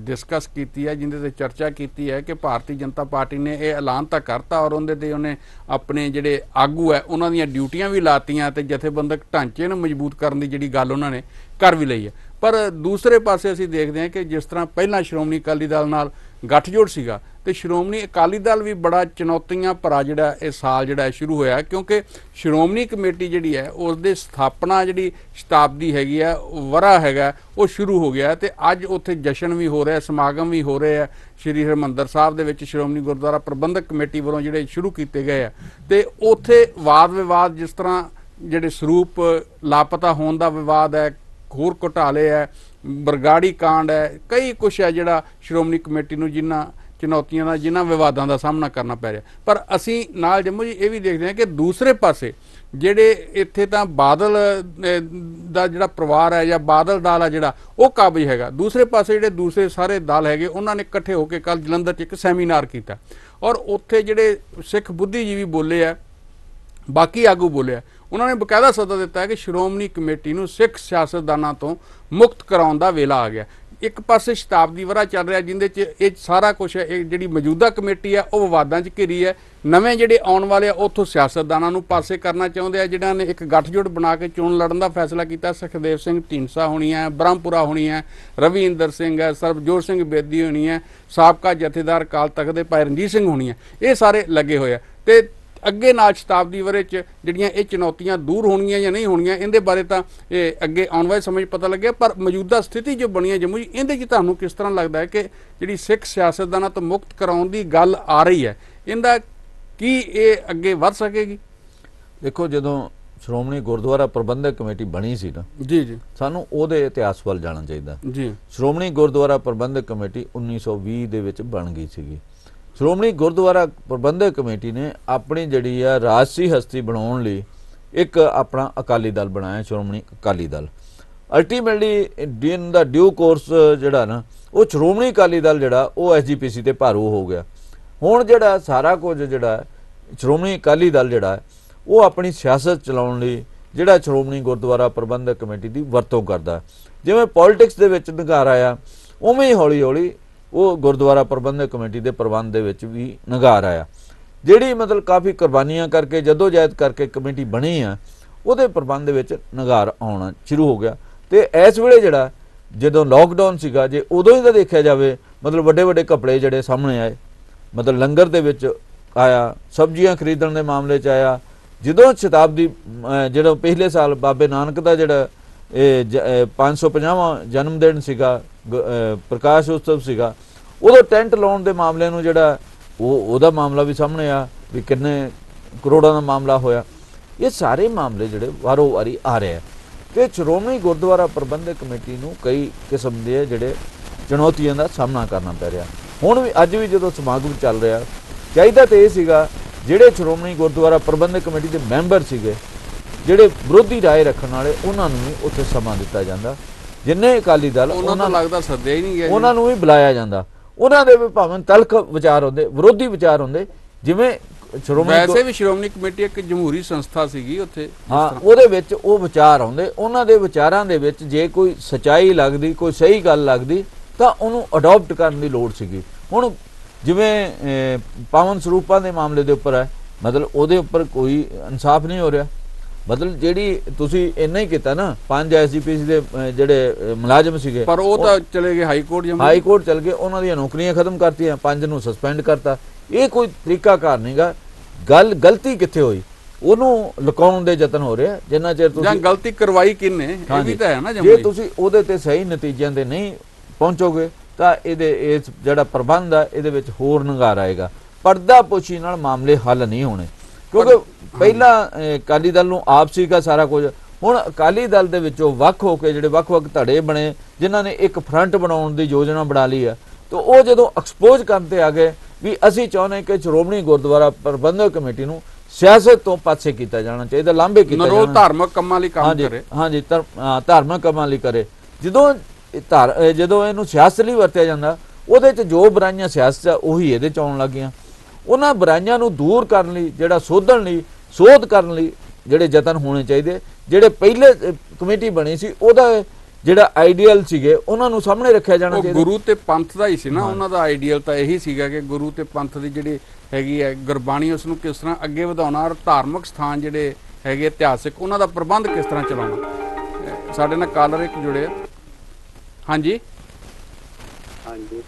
ਡਿਸਕਸ ਕੀਤੀ ਹੈ, ਜਿੰਦੇ ਤੇ ਚਰਚਾ ਕੀਤੀ ਹੈ ਕਿ ਭਾਰਤੀ ਜਨਤਾ ਪਾਰਟੀ ਨੇ ਇਹ ਐਲਾਨ ਤਾਂ ਕਰਤਾ ਔਰ ਉਹਦੇ ਤੇ ਉਹਨੇ ਆਪਣੇ ਜਿਹੜੇ ਆਗੂ ਹੈ ਉਹਨਾਂ ਦੀਆਂ ਡਿਊਟੀਆਂ ਵੀ ਲਾਤੀਆਂ ਤੇ ਜਥੇਬੰਦਕ ਢਾਂਚੇ ਨੂੰ ਮਜ਼ਬੂਤ ਕਰਨ ਦੀ ਜਿਹੜੀ ਗੱਲ ਉਹਨਾਂ ਨੇ ਕਰ ਵੀ ਲਈ ਹੈ। ਪਰ ਦੂਸਰੇ ਪਾਸੇ ਅਸੀਂ ਦੇਖਦੇ ਹਾਂ ਕਿ ਜਿਸ ਤਰ੍ਹਾਂ ਪਹਿਲਾਂ ਸ਼੍ਰੋਮਣੀ ਅਕਾਲੀ ਦਲ ਨਾਲ ਗੱਠਜੋੜ ਸੀਗਾ ਤੇ ਸ਼੍ਰੋਮਣੀ ਅਕਾਲੀ ਦਲ ਵੀ ਬੜਾ ਚੁਣੌਤੀਆਂ ਭਰਾ ਜਿਹੜਾ ਇਹ ਸਾਲ ਜਿਹੜਾ ਸ਼ੁਰੂ ਹੋਇਆ, ਕਿਉਂਕਿ ਸ਼੍ਰੋਮਣੀ ਕਮੇਟੀ ਜਿਹੜੀ ਹੈ ਉਸ ਦੇ ਸਥਾਪਨਾ ਜਿਹੜੀ ਸ਼ਤਾਬਦੀ ਹੈਗੀ ਆ, ਵਰਾ ਹੈਗਾ, ਉਹ ਸ਼ੁਰੂ ਹੋ ਗਿਆ ਤੇ ਅੱਜ ਉੱਥੇ ਜਸ਼ਨ ਵੀ ਹੋ ਰਿਹਾ, ਸਮਾਗਮ ਵੀ ਹੋ ਰਹੇ ਆ ਸ਼੍ਰੀ ਹਰਿਮੰਦਰ ਸਾਹਿਬ ਦੇ ਵਿੱਚ ਸ਼੍ਰੋਮਣੀ ਗੁਰਦੁਆਰਾ ਪ੍ਰਬੰਧਕ ਕਮੇਟੀ ਵੱਲੋਂ ਜਿਹੜੇ ਸ਼ੁਰੂ ਕੀਤੇ ਗਏ ਆ। ਤੇ ਉੱਥੇ ਵਾਦ ਵਿਵਾਦ, ਜਿਸ ਤਰ੍ਹਾਂ ਜਿਹੜੇ ਸਰੂਪ ਲਾਪਤਾ ਹੋਣ ਦਾ ਵਿਵਾਦ ਹੈ, ਹੋਰ ਘੁਟਾਲੇ ਹੈ, ਬਰਗਾੜੀ ਕਾਂਡ ਹੈ, ਕਈ ਕੁਛ ਹੈ ਜਿਹੜਾ ਸ਼੍ਰੋਮਣੀ ਕਮੇਟੀ ਨੂੰ ਜਿਨ੍ਹਾਂ ਚੁਣੌਤੀਆਂ ਦਾ, ਜਿਨ੍ਹਾਂ ਵਿਵਾਦਾਂ ਦਾ ਸਾਹਮਣਾ ਕਰਨਾ ਪੈ ਰਿਹਾ। ਪਰ ਅਸੀਂ ਨਾਲ ਜੰਮੂ ਜੀ ਇਹ ਵੀ ਦੇਖਦੇ ਹਾਂ ਕਿ ਦੂਸਰੇ ਪਾਸੇ ਜਿਹੜੇ ਇੱਥੇ ਤਾਂ ਬਾਦਲ ਦਾ ਜਿਹੜਾ ਪਰਿਵਾਰ ਹੈ ਜਾਂ ਬਾਦਲ ਦਲ ਹੈ ਜਿਹੜਾ ਉਹ ਕਾਬਜ ਹੈਗਾ, ਦੂਸਰੇ ਪਾਸੇ ਜਿਹੜੇ ਦੂਸਰੇ ਸਾਰੇ ਦਲ ਹੈਗੇ ਉਹਨਾਂ ਨੇ ਇਕੱਠੇ ਹੋ ਕੇ ਕੱਲ ਜਲੰਧਰ 'ਚ ਇੱਕ ਸੈਮੀਨਾਰ ਕੀਤਾ ਔਰ ਉੱਥੇ ਜਿਹੜੇ ਸਿੱਖ ਬੁੱਧੀਜੀਵੀ ਬੋਲੇ ਆ, ਬਾਕੀ ਆਗੂ ਬੋਲੇ ਆ, ਉਹਨਾਂ ਨੇ ਬਕਾਇਦਾ ਸੱਦਾ ਦਿੱਤਾ ਹੈ ਕਿ ਸ਼੍ਰੋਮਣੀ ਕਮੇਟੀ ਨੂੰ ਸਿੱਖ ਸਿਆਸਤਦਾਨਾਂ ਤੋਂ ਮੁਕਤ ਕਰਾਉਣ ਦਾ ਵੇਲਾ ਆ ਗਿਆ। ਇੱਕ ਪਾਸੇ ਸ਼ਤਾਬਦੀ ਵਰ੍ਹਾ ਚੱਲ ਰਿਹਾ ਜਿੰਦੇ 'ਚ ਇਹ ਸਾਰਾ ਕੁਛ ਹੈ, ਇਹ ਜਿਹੜੀ ਮੌਜੂਦਾ ਕਮੇਟੀ ਹੈ ਉਹ ਵਿਵਾਦਾਂ 'ਚ ਘਿਰੀ ਹੈ। ਨਵੇਂ ਜਿਹੜੇ ਆਉਣ ਵਾਲੇ ਆ ਉੱਥੋਂ ਸਿਆਸਤਦਾਨਾਂ ਨੂੰ ਪਾਸੇ ਕਰਨਾ ਚਾਹੁੰਦੇ ਆ, ਜਿਹਨਾਂ ਨੇ ਇੱਕ ਗੱਠਜੋੜ ਬਣਾ ਕੇ ਚੋਣ ਲੜਨ ਦਾ ਫੈਸਲਾ ਕੀਤਾ। ਸੁਖਦੇਵ ਸਿੰਘ ਢੀਂਡਸਾ ਹੋਣੀ ਹੈ, ਬ੍ਰਹਮਪੁਰਾ ਹੋਣੀ ਹੈ, ਰਵੀ ਇੰਦਰ ਸਿੰਘ ਹੈ, ਸਰਬਜੋਤ ਸਿੰਘ ਬੇਦੀ ਹੋਣੀ ਹੈ, ਸਾਬਕਾ ਜਥੇਦਾਰ ਅਕਾਲ ਤਖਤ ਦੇ ਭਾਈ ਰਣਜੀਤ ਸਿੰਘ ਹੋਣੀ ਹੈ, ਇਹ ਸਾਰੇ ਲੱਗੇ ਹੋਏ ਆ। ਤੇ ਅੱਗੇ ਨਾਲ ਸ਼ਤਾਬਦੀ ਵਰ੍ਹੇ 'ਚ ਜਿਹੜੀਆਂ ਇਹ ਚੁਣੌਤੀਆਂ ਦੂਰ ਹੋਣਗੀਆਂ ਜਾਂ ਨਹੀਂ ਹੋਣਗੀਆਂ ਇਹਦੇ ਬਾਰੇ ਤਾਂ ਇਹ ਅੱਗੇ ਆਉਣ ਵਾਲੇ ਸਮੇਂ 'ਚ ਪਤਾ ਲੱਗਿਆ। ਪਰ ਮੌਜੂਦਾ ਸਥਿਤੀ ਜੋ ਬਣੀ ਹੈ ਜੰਮੂ ਜੀ, ਇਹਦੇ 'ਚ ਤੁਹਾਨੂੰ ਕਿਸ ਤਰ੍ਹਾਂ ਲੱਗਦਾ ਹੈ ਕਿ ਜਿਹੜੀ ਸਿੱਖ ਸਿਆਸਤਦਾਨਾਂ ਤੋਂ ਮੁਕਤ ਕਰਾਉਣ ਦੀ ਗੱਲ ਆ ਰਹੀ ਹੈ, ਇਹਦਾ ਕੀ ਇਹ ਅੱਗੇ ਵੱਧ ਸਕੇਗੀ?
ਦੇਖੋ, ਜਦੋਂ ਸ਼੍ਰੋਮਣੀ ਗੁਰਦੁਆਰਾ ਪ੍ਰਬੰਧਕ ਕਮੇਟੀ ਬਣੀ ਸੀ ਨਾ
ਜੀ, ਸਾਨੂੰ
ਉਹਦੇ ਇਤਿਹਾਸ ਵੱਲ ਜਾਣਾ ਚਾਹੀਦਾ
ਜੀ।
ਸ਼੍ਰੋਮਣੀ ਗੁਰਦੁਆਰਾ ਪ੍ਰਬੰਧਕ ਕਮੇਟੀ 1920 ਦੇ ਵਿੱਚ ਬਣ ਗਈ ਸੀਗੀ। ਸ਼੍ਰੋਮਣੀ ਗੁਰਦੁਆਰਾ ਪ੍ਰਬੰਧਕ ਕਮੇਟੀ ਨੇ ਆਪਣੀ ਜਿਹੜੀ ਆ ਰਾਜਸੀ ਹਸਤੀ ਬਣਾਉਣ ਲਈ ਇੱਕ ਆਪਣਾ ਅਕਾਲੀ ਦਲ ਬਣਾਇਆ, ਸ਼੍ਰੋਮਣੀ ਅਕਾਲੀ ਦਲ। ਅਲਟੀਮੇਟਲੀ ਇਨ ਦਾ ਡਿਊ ਕੋਰਸ ਜਿਹੜਾ ਨਾ ਉਹ ਸ਼੍ਰੋਮਣੀ ਅਕਾਲੀ ਦਲ ਜਿਹੜਾ ਉਹ SGPC ਤੇ ਭਾਰੂ ਹੋ ਗਿਆ। ਹੁਣ ਜਿਹੜਾ ਸਾਰਾ ਕੁਝ ਜਿਹੜਾ ਸ਼੍ਰੋਮਣੀ ਅਕਾਲੀ ਦਲ ਜਿਹੜਾ ਉਹ ਆਪਣੀ ਸਿਆਸਤ ਚਲਾਉਣ ਲਈ ਜਿਹੜਾ ਸ਼੍ਰੋਮਣੀ ਗੁਰਦੁਆਰਾ ਪ੍ਰਬੰਧਕ ਕਮੇਟੀ ਦੀ ਵਰਤੋਂ ਕਰਦਾ, ਜਿਵੇਂ ਪੋਲਿਟਿਕਸ ਦੇ ਵਿੱਚ ਨਿਘਾਰ ਆਇਆ ਉਵੇਂ ਹੀ ਹੌਲੀ ਹੌਲੀ ਉਹ ਗੁਰਦੁਆਰਾ ਪ੍ਰਬੰਧਕ ਕਮੇਟੀ ਦੇ ਪ੍ਰਬੰਧ ਦੇ ਵਿੱਚ ਵੀ ਨਿਘਾਰ ਆਇਆ। ਜਿਹੜੀ ਮਤਲਬ ਕਾਫੀ ਕੁਰਬਾਨੀਆਂ ਕਰਕੇ ਜਦੋਜਹਿਦ ਕਰਕੇ ਕਮੇਟੀ ਬਣੀ ਆ, ਉਹਦੇ ਪ੍ਰਬੰਧ ਦੇ ਵਿੱਚ ਨਿਘਾਰ ਆਉਣਾ ਸ਼ੁਰੂ ਹੋ ਗਿਆ। ਤੇ ਇਸ ਵੇਲੇ ਜਿਹੜਾ ਜਦੋਂ ਲਾਕਡਾਊਨ ਸੀਗਾ, ਜੇ ਉਦੋਂ ਹੀ ਤਾਂ ਦੇਖਿਆ ਜਾਵੇ ਮਤਲਬ ਵੱਡੇ ਵੱਡੇ ਕੱਪੜੇ ਜਿਹੜੇ ਸਾਹਮਣੇ ਆਏ, ਮਤਲਬ ਲੰਗਰ ਦੇ ਵਿੱਚ ਆਇਆ, ਸਬਜ਼ੀਆਂ ਖਰੀਦਣ ਦੇ ਮਾਮਲੇ 'ਚ ਆਇਆ। ਜਦੋਂ ਸ਼ਤਾਬਦੀ ਜਿਹੜਾ ਪਿਛਲੇ ਸਾਲ ਬਾਬੇ ਨਾਨਕ ਦਾ ਜਿਹੜਾ ਇਹ 550ਵਾਂ ਜਨਮ ਦਿਨ ਸੀਗਾ, ਪ੍ਰਕਾਸ਼ ਉਤਸਵ ਸੀਗਾ, ਉਦੋਂ ਟੈਂਟ ਲਾਉਣ ਦੇ ਮਾਮਲੇ ਨੂੰ ਜਿਹੜਾ ਉਹਦਾ ਮਾਮਲਾ ਵੀ ਸਾਹਮਣੇ ਆ ਵੀ ਕਿੰਨੇ ਕਰੋੜਾਂ ਦਾ ਮਾਮਲਾ ਹੋਇਆ। ਇਹ ਸਾਰੇ ਮਾਮਲੇ ਜਿਹੜੇ ਵਾਰੋ ਵਾਰੀ ਆ ਰਹੇ ਆ ਤੇ ਸ਼੍ਰੋਮਣੀ ਗੁਰਦੁਆਰਾ ਪ੍ਰਬੰਧਕ ਕਮੇਟੀ ਨੂੰ ਕਈ ਕਿਸਮ ਦੇ ਜਿਹੜੇ ਚੁਣੌਤੀਆਂ ਦਾ ਸਾਹਮਣਾ ਕਰਨਾ ਪੈ ਰਿਹਾ। ਹੁਣ ਵੀ ਅੱਜ ਵੀ ਜਦੋਂ ਸਮਾਗਮ ਚੱਲ ਰਿਹਾ, ਚਾਹੀਦਾ ਤਾਂ ਇਹ ਸੀਗਾ ਜਿਹੜੇ ਸ਼੍ਰੋਮਣੀ ਗੁਰਦੁਆਰਾ ਪ੍ਰਬੰਧਕ ਕਮੇਟੀ ਦੇ ਮੈਂਬਰ ਸੀਗੇ, ਜਿਹੜੇ ਵਿਰੋਧੀ ਰਾਏ ਰੱਖਣ ਵਾਲੇ, ਉਹਨਾਂ ਨੂੰ ਵੀ ਉੱਥੇ ਸਮਾਂ ਦਿੱਤਾ ਜਾਂਦਾ। ਜਿੰਨੇ ਅਕਾਲੀ ਦਲ
ਉਹਨਾਂ ਨੂੰ ਲੱਗਦਾ ਸੱਦਿਆ ਹੀ ਨਹੀਂ ਗਿਆ,
ਉਹਨਾਂ ਨੂੰ ਵੀ ਬੁਲਾਇਆ ਜਾਂਦਾ। ਉਹਨਾਂ ਦੇ ਵੀ ਭਾਵੇਂ ਤਲਖ ਵਿਚਾਰ ਹੁੰਦੇ, ਵਿਰੋਧੀ ਵਿਚਾਰ ਹੁੰਦੇ, ਜਿਵੇਂ
ਵੈਸੇ ਵੀ ਸ਼੍ਰੋਮਣੀ ਕਮੇਟੀ ਇੱਕ ਜਮਹੂਰੀ ਸੰਸਥਾ ਸੀਗੀ ਉੱਥੇ।
ਹਾਂ, ਉਹਦੇ ਵਿੱਚ ਉਹ ਵਿਚਾਰ ਆਉਂਦੇ, ਉਹਨਾਂ ਦੇ ਵਿਚਾਰਾਂ ਦੇ ਵਿੱਚ ਜੇ ਕੋਈ ਸਚਾਈ ਲੱਗਦੀ, ਕੋਈ ਸਹੀ ਗੱਲ ਲੱਗਦੀ ਤਾਂ ਉਹਨੂੰ ਅਡਾਪਟ ਕਰਨ ਦੀ ਲੋੜ ਸੀਗੀ। ਹੁਣ ਜਿਵੇਂ ਪਾਵਨ ਸਰੂਪਾਂ ਦੇ ਮਾਮਲੇ ਦੇ ਉੱਪਰ ਹੈ, ਮਤਲਬ ਉਹਦੇ ਉੱਪਰ ਕੋਈ ਇਨਸਾਫ ਨਹੀਂ ਹੋ ਰਿਹਾ। ਮਤਲਬ ਜਿਹੜੀ ਤੁਸੀਂ ਇੰਨਾ ਹੀ ਕੀਤਾ ਨਾ, 5 ਐਸਜੀਪੀਸੀ ਦੇ ਜਿਹੜੇ ਮੁਲਾਜ਼ਮ ਸੀਗੇ,
ਪਰ ਉਹ ਤਾਂ ਚਲੇ ਗਏ ਹਾਈ ਕੋਰਟ।
ਹਾਈ ਕੋਰਟ ਚਲ ਗਏ, ਉਹਨਾਂ ਦੀਆਂ ਨੌਕਰੀਆਂ ਖਤਮ ਕਰਤੀਆਂ, 5 ਨੂੰ ਸਸਪੈਂਡ ਕਰਤਾ। ਇਹ ਕੋਈ ਤਰੀਕਾਕਾਰ ਨਹੀਂਗਾ। ਗਲਤੀ ਕਿੱਥੇ ਹੋਈ ਉਹਨੂੰ ਲੁਕਾਉਣ ਦੇ ਯਤਨ ਹੋ ਰਿਹਾ। ਜਿੰਨਾ ਚਿਰ ਤੁਸੀਂ
ਗਲਤੀ ਕਰਵਾਈ ਕਿੰਨੇ, ਇਹ ਵੀ ਤਾਂ ਹੈ ਨਾ।
ਜੇ ਤੁਸੀਂ ਉਹਦੇ ਤੇ ਸਹੀ ਨਤੀਜਿਆਂ ਤੇ ਨਹੀਂ ਪਹੁੰਚੋਗੇ ਤਾਂ ਇਸ ਜਿਹੜਾ ਪ੍ਰਬੰਧ ਆ ਇਹਦੇ ਵਿੱਚ ਹੋਰ ਨਿਗਾਰ ਆਏਗਾ। ਪਰਦਾਪੋਸ਼ੀ ਨਾਲ ਮਾਮਲੇ ਹੱਲ ਨਹੀਂ ਹੋਣੇ, ਕਿਉਂਕਿ ਪਹਿਲਾਂ ਅਕਾਲੀ ਦਲ ਨੂੰ ਆਪ ਸੀਗਾ ਸਾਰਾ ਕੁਝ। ਹੁਣ ਅਕਾਲੀ ਦਲ ਦੇ ਵਿੱਚੋਂ ਵੱਖ ਹੋ ਕੇ ਜਿਹੜੇ ਵੱਖ-ਵੱਖ ਧੜੇ ਬਣੇ, ਜਿਨ੍ਹਾਂ ਨੇ ਇੱਕ ਫਰੰਟ ਬਣਾਉਣ ਦੀ ਯੋਜਨਾ ਬਣਾ ਲਈ ਆ, ਤਾਂ ਉਹ ਜਦੋਂ ਐਕਸਪੋਜ਼ ਕਰਨ ਤੇ ਆ ਗਏ ਵੀ ਅਸੀਂ ਚਾਹੁੰਦੇ ਕਿ ਸ਼੍ਰੋਮਣੀ ਗੁਰਦੁਆਰਾ ਪ੍ਰਬੰਧਕ ਕਮੇਟੀ ਨੂੰ ਸਿਆਸਤ ਤੋਂ ਪਾਸੇ ਕੀਤਾ ਜਾਣਾ ਚਾਹੀਦਾ, ਲਾਂਭੇ ਕੀਤਾ ਜਾਣਾ,
ਧਾਰਮਿਕ ਕੰਮਾਂ ਲਈ ਕੰਮ ਕਰੇ।
ਹਾਂਜੀ, ਧਾਰਮਿਕ ਕੰਮਾਂ ਲਈ ਕਰੇ। ਜਦੋਂ ਇਹਨੂੰ ਸਿਆਸਤ ਲਈ ਵਰਤਿਆ ਜਾਂਦਾ, ਉਹਦੇ 'ਚ ਜੋ ਬੁਰਾਈਆਂ ਸਿਆਸਤ ਆ ਉਹੀ ਇਹਦੇ 'ਚ ਆਉਣ ਲੱਗੀਆਂ। ਉਹਨਾਂ ਬੁਰਾਈਆਂ ਨੂੰ ਦੂਰ ਕਰਨ ਲਈ, ਜਿਹੜਾ ਸੋਧਣ ਲਈ, ਸੋਧ ਕਰਨ ਲਈ ਜਿਹੜੇ ਯਤਨ ਹੋਣੇ ਚਾਹੀਦੇ। ਜਿਹੜੇ ਪਹਿਲੇ ਕਮੇਟੀ ਬਣੀ ਸੀ ਉਹਦਾ ਜਿਹੜਾ ਆਈਡੀਅਲ ਸੀਗੇ ਉਹਨਾਂ ਨੂੰ ਸਾਹਮਣੇ ਰੱਖਿਆ ਜਾਣਾ ਚਾਹੀਦਾ।
ਗੁਰੂ ਤੇ ਪੰਥ ਦਾ ਹੀ ਸੀ ਨਾ, ਉਹਨਾਂ ਦਾ ਆਈਡੀਅਲ ਤਾਂ ਇਹੀ ਸੀਗਾ ਕਿ ਗੁਰੂ ਤੇ ਪੰਥ ਦੀ ਜਿਹੜੀ ਹੈਗੀ ਹੈ ਗੁਰਬਾਣੀ, ਉਸ ਨੂੰ ਕਿਸ ਤਰ੍ਹਾਂ ਅੱਗੇ ਵਧਾਉਣਾ, ਔਰ ਧਾਰਮਿਕ ਸਥਾਨ ਜਿਹੜੇ ਹੈਗੇ ਇਤਿਹਾਸਿਕ, ਉਹਨਾਂ ਦਾ ਪ੍ਰਬੰਧ ਕਿਸ ਤਰ੍ਹਾਂ ਚਲਾਉਣਾ। ਸਾਡੇ ਨਾਲ ਕਾਲਰ ਇੱਕ ਜੁੜੇ। ਹਾਂਜੀ
ਹਾਂਜੀ,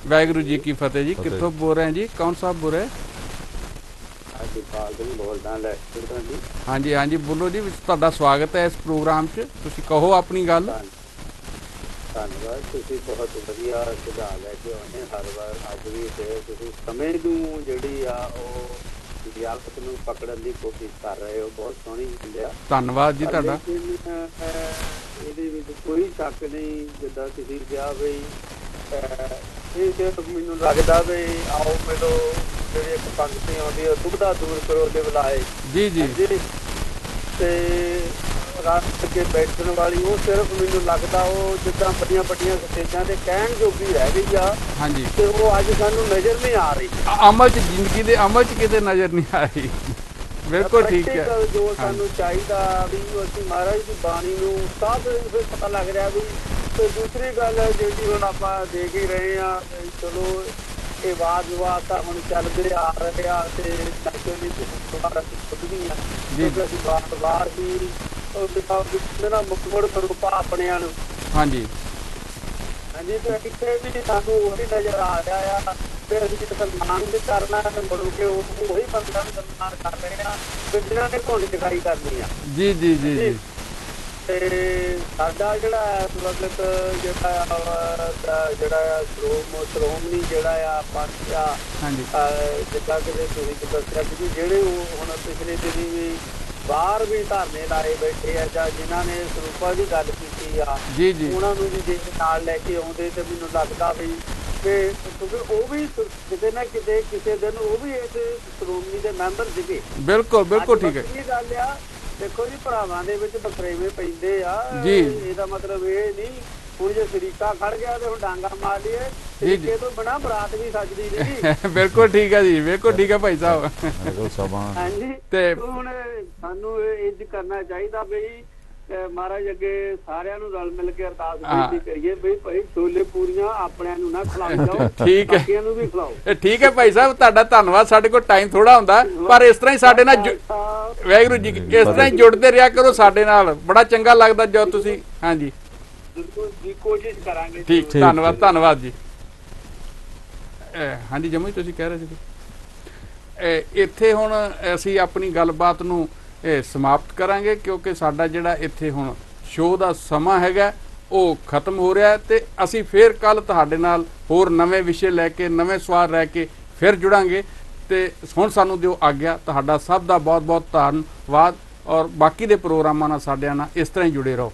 ਵਾਹਿਗੁਰੂ ਜੀ ਕੀ ਫਤਿਹ ਜੀ। ਕਿੱਥੋਂ ਬੋਲ ਰਹੇ ਜੀ? ਕੌਣ ਸਾਹਿਬ ਬੋਲ ਰਹੇ? ਹਾਂਜੀ ਹਾਂਜੀ, ਬੋਲੋ ਜੀ, ਤੁਹਾਡਾ ਸਵਾਗਤ ਹੈ ਇਸ ਪ੍ਰੋਗਰਾਮ 'ਚ। ਤੁਸੀਂ ਕਹੋ ਆਪਣੀ ਗੱਲ।
ਧੰਨਵਾਦ, ਤੁਸੀਂ ਬਹੁਤ ਵਧੀਆ ਸੁਝਾਅ ਲੈ ਕੇ ਆਉਂਦੇ ਹਰ ਵਾਰ। ਅੱਜ ਵੀ ਤੁਸੀਂ ਸਮੇਂ ਨੂੰ ਜਿਹੜੀ ਆ ਉਹ ਰਿਆਸਤ ਨੂੰ ਪਕੜਨ ਦੀ ਕੋਸ਼ਿਸ਼ ਕਰ ਰਹੇ ਹੋ, ਬਹੁਤ ਸੋਹਣੀ ਗੱਲ ਆ।
ਧੰਨਵਾਦ ਜੀ ਤੁਹਾਡਾ।
ਇਹਦੇ ਵਿੱਚ ਕੋਈ ਸ਼ੱਕ ਨਹੀਂ, ਜਿੱਦਾਂ ਤੁਸੀਂ ਕਿਹਾ ਬਈ ਇਹ ਸਿਰਫ ਮੈਨੂੰ ਲੱਗਦਾ ਵੀ ਆਓ ਮਿਲੋ, ਜਿਹੜੀ ਇੱਕ ਪੰਕਤੀ ਆਉਂਦੀ ਹੈ, ਦੁਬਦਾ ਦੂਰ ਕਰੋ ਦੇ ਬੁਲਾਏ। ਜੀ ਜੀ। ਤੇ ਰਾਤ ਕੇ ਬੈਠਣ ਵਾਲੀ ਉਹ ਸਿਰਫ ਮੈਨੂੰ ਲੱਗਦਾ ਉਹ ਜਿੱਦਾਂ ਵੱਡੀਆਂ ਵੱਡੀਆਂ ਸਟੇਜਾਂ ਤੇ ਕਹਿਣ ਜੋਗੀ ਰਹਿ ਗਈ ਆ। ਹਾਂਜੀ। ਤੇ ਉਹ ਅੱਜ ਸਾਨੂੰ ਨਜ਼ਰ ਨਹੀਂ ਆ ਰਹੀ, ਅਮਲ 'ਚ, ਜ਼ਿੰਦਗੀ ਦੇ ਅਮਲ 'ਚ ਕਿਤੇ ਨਜ਼ਰ ਨਹੀਂ ਆ ਰਹੀ। ਬਿਲਕੁਲ ਠੀਕ ਹੈ। ਜੋ ਸਾਨੂੰ ਚਾਹੀਦਾ ਵੀ ਅਸੀਂ ਮਹਾਰਾਜ ਦੀ ਬਾਣੀ ਨੂੰ ਸਭ ਪਤਾ ਲੱਗ ਰਿਹਾ ਵੀ। ਤੇ ਦੂਸਰੀ ਗੱਲ ਜਿਹੜੀ ਹੁਣ ਆਪਾਂ ਦੇਖ ਹੀ ਰਹੇ ਆ, ਚਲੋ ਇਹ ਵਾਦ ਵਿਵਾਦ ਤਾਂ ਹੁਣ ਚੱਲਦੇ ਆ ਰਹੇ ਆ ਤੇ ਨੈਚੁਰਲੀ ਦੁਬਾਰਾ ਖੁੱਲਦੀ ਆ, ਕਿਉਂਕਿ ਅਸੀਂ ਵਾਰ ਵੀ ਮੇਰਾ ਮੁਕਮੜ ਸਰੂਪਾ ਆਪਣਿਆਂ ਨੂੰ। ਹਾਂਜੀ ਹਾਂਜੀ, ਤੇ ਇੱਥੇ ਵੀ ਸਾਨੂੰ ਉਹੀ ਨਜ਼ਰ ਆ ਰਿਹਾ ਆ। ਫਿਰ ਅਸੀਂ ਕਿਤੇ ਸਨਮਾਨ ਵੀ ਕਰਨਾ ਤੇ ਮੁੜ ਕੇ ਉਹੀ ਬੰਦਿਆਂ ਨੂੰ ਸਨਮਾਨ ਕਰ ਰਹੇ ਆ ਜਿਹਨਾਂ ਨੇ ਧੁੰਦ ਚਕਾਈ ਕਰਨੀ ਆ। ਜੀ ਜੀ ਜੀ ਜੀ। ਤੇ ਸਾਡਾ ਜਿਹੜਾ ਮਤਲਬ ਜਿਹੜਾ ਸ਼੍ਰੋਮਣੀ ਜਿਹੜਾ ਆ ਪੰਥ ਆ, ਜਿੱਦਾਂ ਕਿ ਤੁਸੀਂ ਦੱਸਿਆ ਕਿ ਜਿਹੜੇ ਹੁਣ ਪਿਛਲੇ ਦਿਨੀ ਵੀ ਬਾਹਰ ਵੀ ਧਰਨੇ ਲਾਏ ਬੈਠੇ ਆ, ਜਾਂ ਜਿਨ੍ਹਾਂ ਨੇ ਸਰੂਪਾਂ ਦੀ ਗੱਲ ਕੀਤੀ ਆ, ਜੀ ਜੀ, ਉਹਨਾਂ ਨੂੰ ਵੀ ਜੇ ਨਾਲ ਲੈ ਕੇ ਆਉਂਦੇ ਤੇ ਮੈਨੂੰ ਲੱਗਦਾ ਵੀ ਕਿਉਂਕਿ ਉਹ ਵੀ ਕਿਤੇ ਨਾ ਕਿਤੇ ਕਿਸੇ ਦਿਨ ਉਹ ਵੀ ਇਸ ਸ਼੍ਰੋਮਣੀ ਦੇ ਮੈਂਬਰ ਸੀਗੇ। ਬਿਲਕੁਲ ਬਿਲਕੁਲ ਠੀਕ ਹੈ। ਇਹ ਗੱਲ ਆ, ਦੇਖੋ ਜੀ, ਭਰਾਵਾਂ ਦੇ ਵਿੱਚ ਬਖਰੇਵੇਂ ਪੈਂਦੇ ਆ ਜੀ। ਇਹਦਾ ਮਤਲਬ ਇਹ ਨਹੀਂ ਹੁਣ ਜੇ ਸ਼ਰੀਕਾ ਖੜ ਗਿਆ ਤੇ ਹੁਣ ਡਾਂਗਾ ਮਾਰ ਲਈਏ, ਸ਼ਰੀਕੇ ਤੋਂ ਬਿਨਾਂ ਬਰਾਤ ਵੀ ਸਜਦੀ ਨਹੀਂ। ਬਿਲਕੁਲ ਠੀਕ ਹੈ ਜੀ, ਬਿਲਕੁਲ ਠੀਕ ਹੈ ਭਾਈ ਸਾਹਿਬ। ਹਾਂਜੀ, ਤੇ ਹੁਣ ਸਾਨੂੰ ਇੰਜ ਕਰਨਾ ਚਾਹੀਦਾ ਬਈ ਮਹਾਰਾਜ ਅੱਗੇ ਸਾਰਿਆਂ ਨੂੰ ਰਲ ਮਿਲ ਕੇ ਅਰਦਾਸ ਬੇਨਤੀ ਕਰੀਏ ਬਈ ਭਾਈ ਛੋਲੇ ਪੂਰੀਆਂ ਆਪਣਿਆਂ ਨੂੰ ਨਾ ਖਿਲਾਓ ਜਾਓ, ਠੀਕ ਹੈ, ਬਾਕੀਆਂ ਨੂੰ ਵੀ ਖਿਲਾਓ। ਠੀਕ ਹੈ ਭਾਈ ਸਾਹਿਬ, ਤੁਹਾਡਾ ਧੰਨਵਾਦ। ਸਾਡੇ ਕੋਲ ਟਾਈਮ ਥੋੜਾ ਹੁੰਦਾ, ਪਰ ਇਸ ਤਰ੍ਹਾਂ ਹੀ ਸਾਡੇ ਨਾਲ ਵਾਹਿਗੁਰੂ ਜੀ ਇਸ ਤਰ੍ਹਾਂ ਹੀ ਜੁੜਦੇ ਰਿਹਾ ਕਰੋ ਸਾਡੇ ਨਾਲ, ਬੜਾ ਚੰਗਾ ਲੱਗਦਾ ਜਦੋਂ ਤੁਸੀਂ। ਹਾਂਜੀ ਬਿਲਕੁਲ ਜੀ, ਕੋਸ਼ਿਸ਼ ਕਰਾਂਗੇ। ਠੀਕ, ਧੰਨਵਾਦ ਧੰਨਵਾਦ ਜੀ। ਹਾਂਜੀ ਜਮੂ ਤੁਸੀਂ ਕਹਿ ਰਹੇ ਸੀ। ਇੱਥੇ ਹੁਣ ਅਸੀਂ ਆਪਣੀ ਗੱਲਬਾਤ ਨੂੰ ਸਮਾਪਤ ਕਰਾਂਗੇ, ਕਿਉਂਕਿ ਸਾਡਾ ਜਿਹੜਾ ਇੱਥੇ ਹੁਣ ਸ਼ੋਅ ਦਾ ਸਮਾਂ ਹੈਗਾ
ਉਹ ਖਤਮ ਹੋ ਰਿਹਾ ਹੈ ਤੇ ਅਸੀਂ ਫੇਰ ਕੱਲ ਤੁਹਾਡੇ ਨਾਲ ਹੋਰ ਨਵੇਂ ਵਿਸ਼ੇ ਲੈ ਕੇ ਨਵੇਂ ਸਵਾਲ ਲੈ ਕੇ ਫਿਰ ਜੁੜਾਂਗੇ। ਤੇ ਹੁਣ ਸਾਨੂੰ ਦਿਓ ਆਗਿਆ। ਤੁਹਾਡਾ ਸਭ ਦਾ ਬਹੁਤ ਬਹੁਤ ਧੰਨਵਾਦ ਔਰ ਬਾਕੀ ਦੇ ਪ੍ਰੋਗਰਾਮਾਂ ਨਾਲ ਸਾਡਿਆਂ ਨਾਲ ਇਸ ਤਰ੍ਹਾਂ ਹੀ ਜੁੜੇ ਰਹੋ।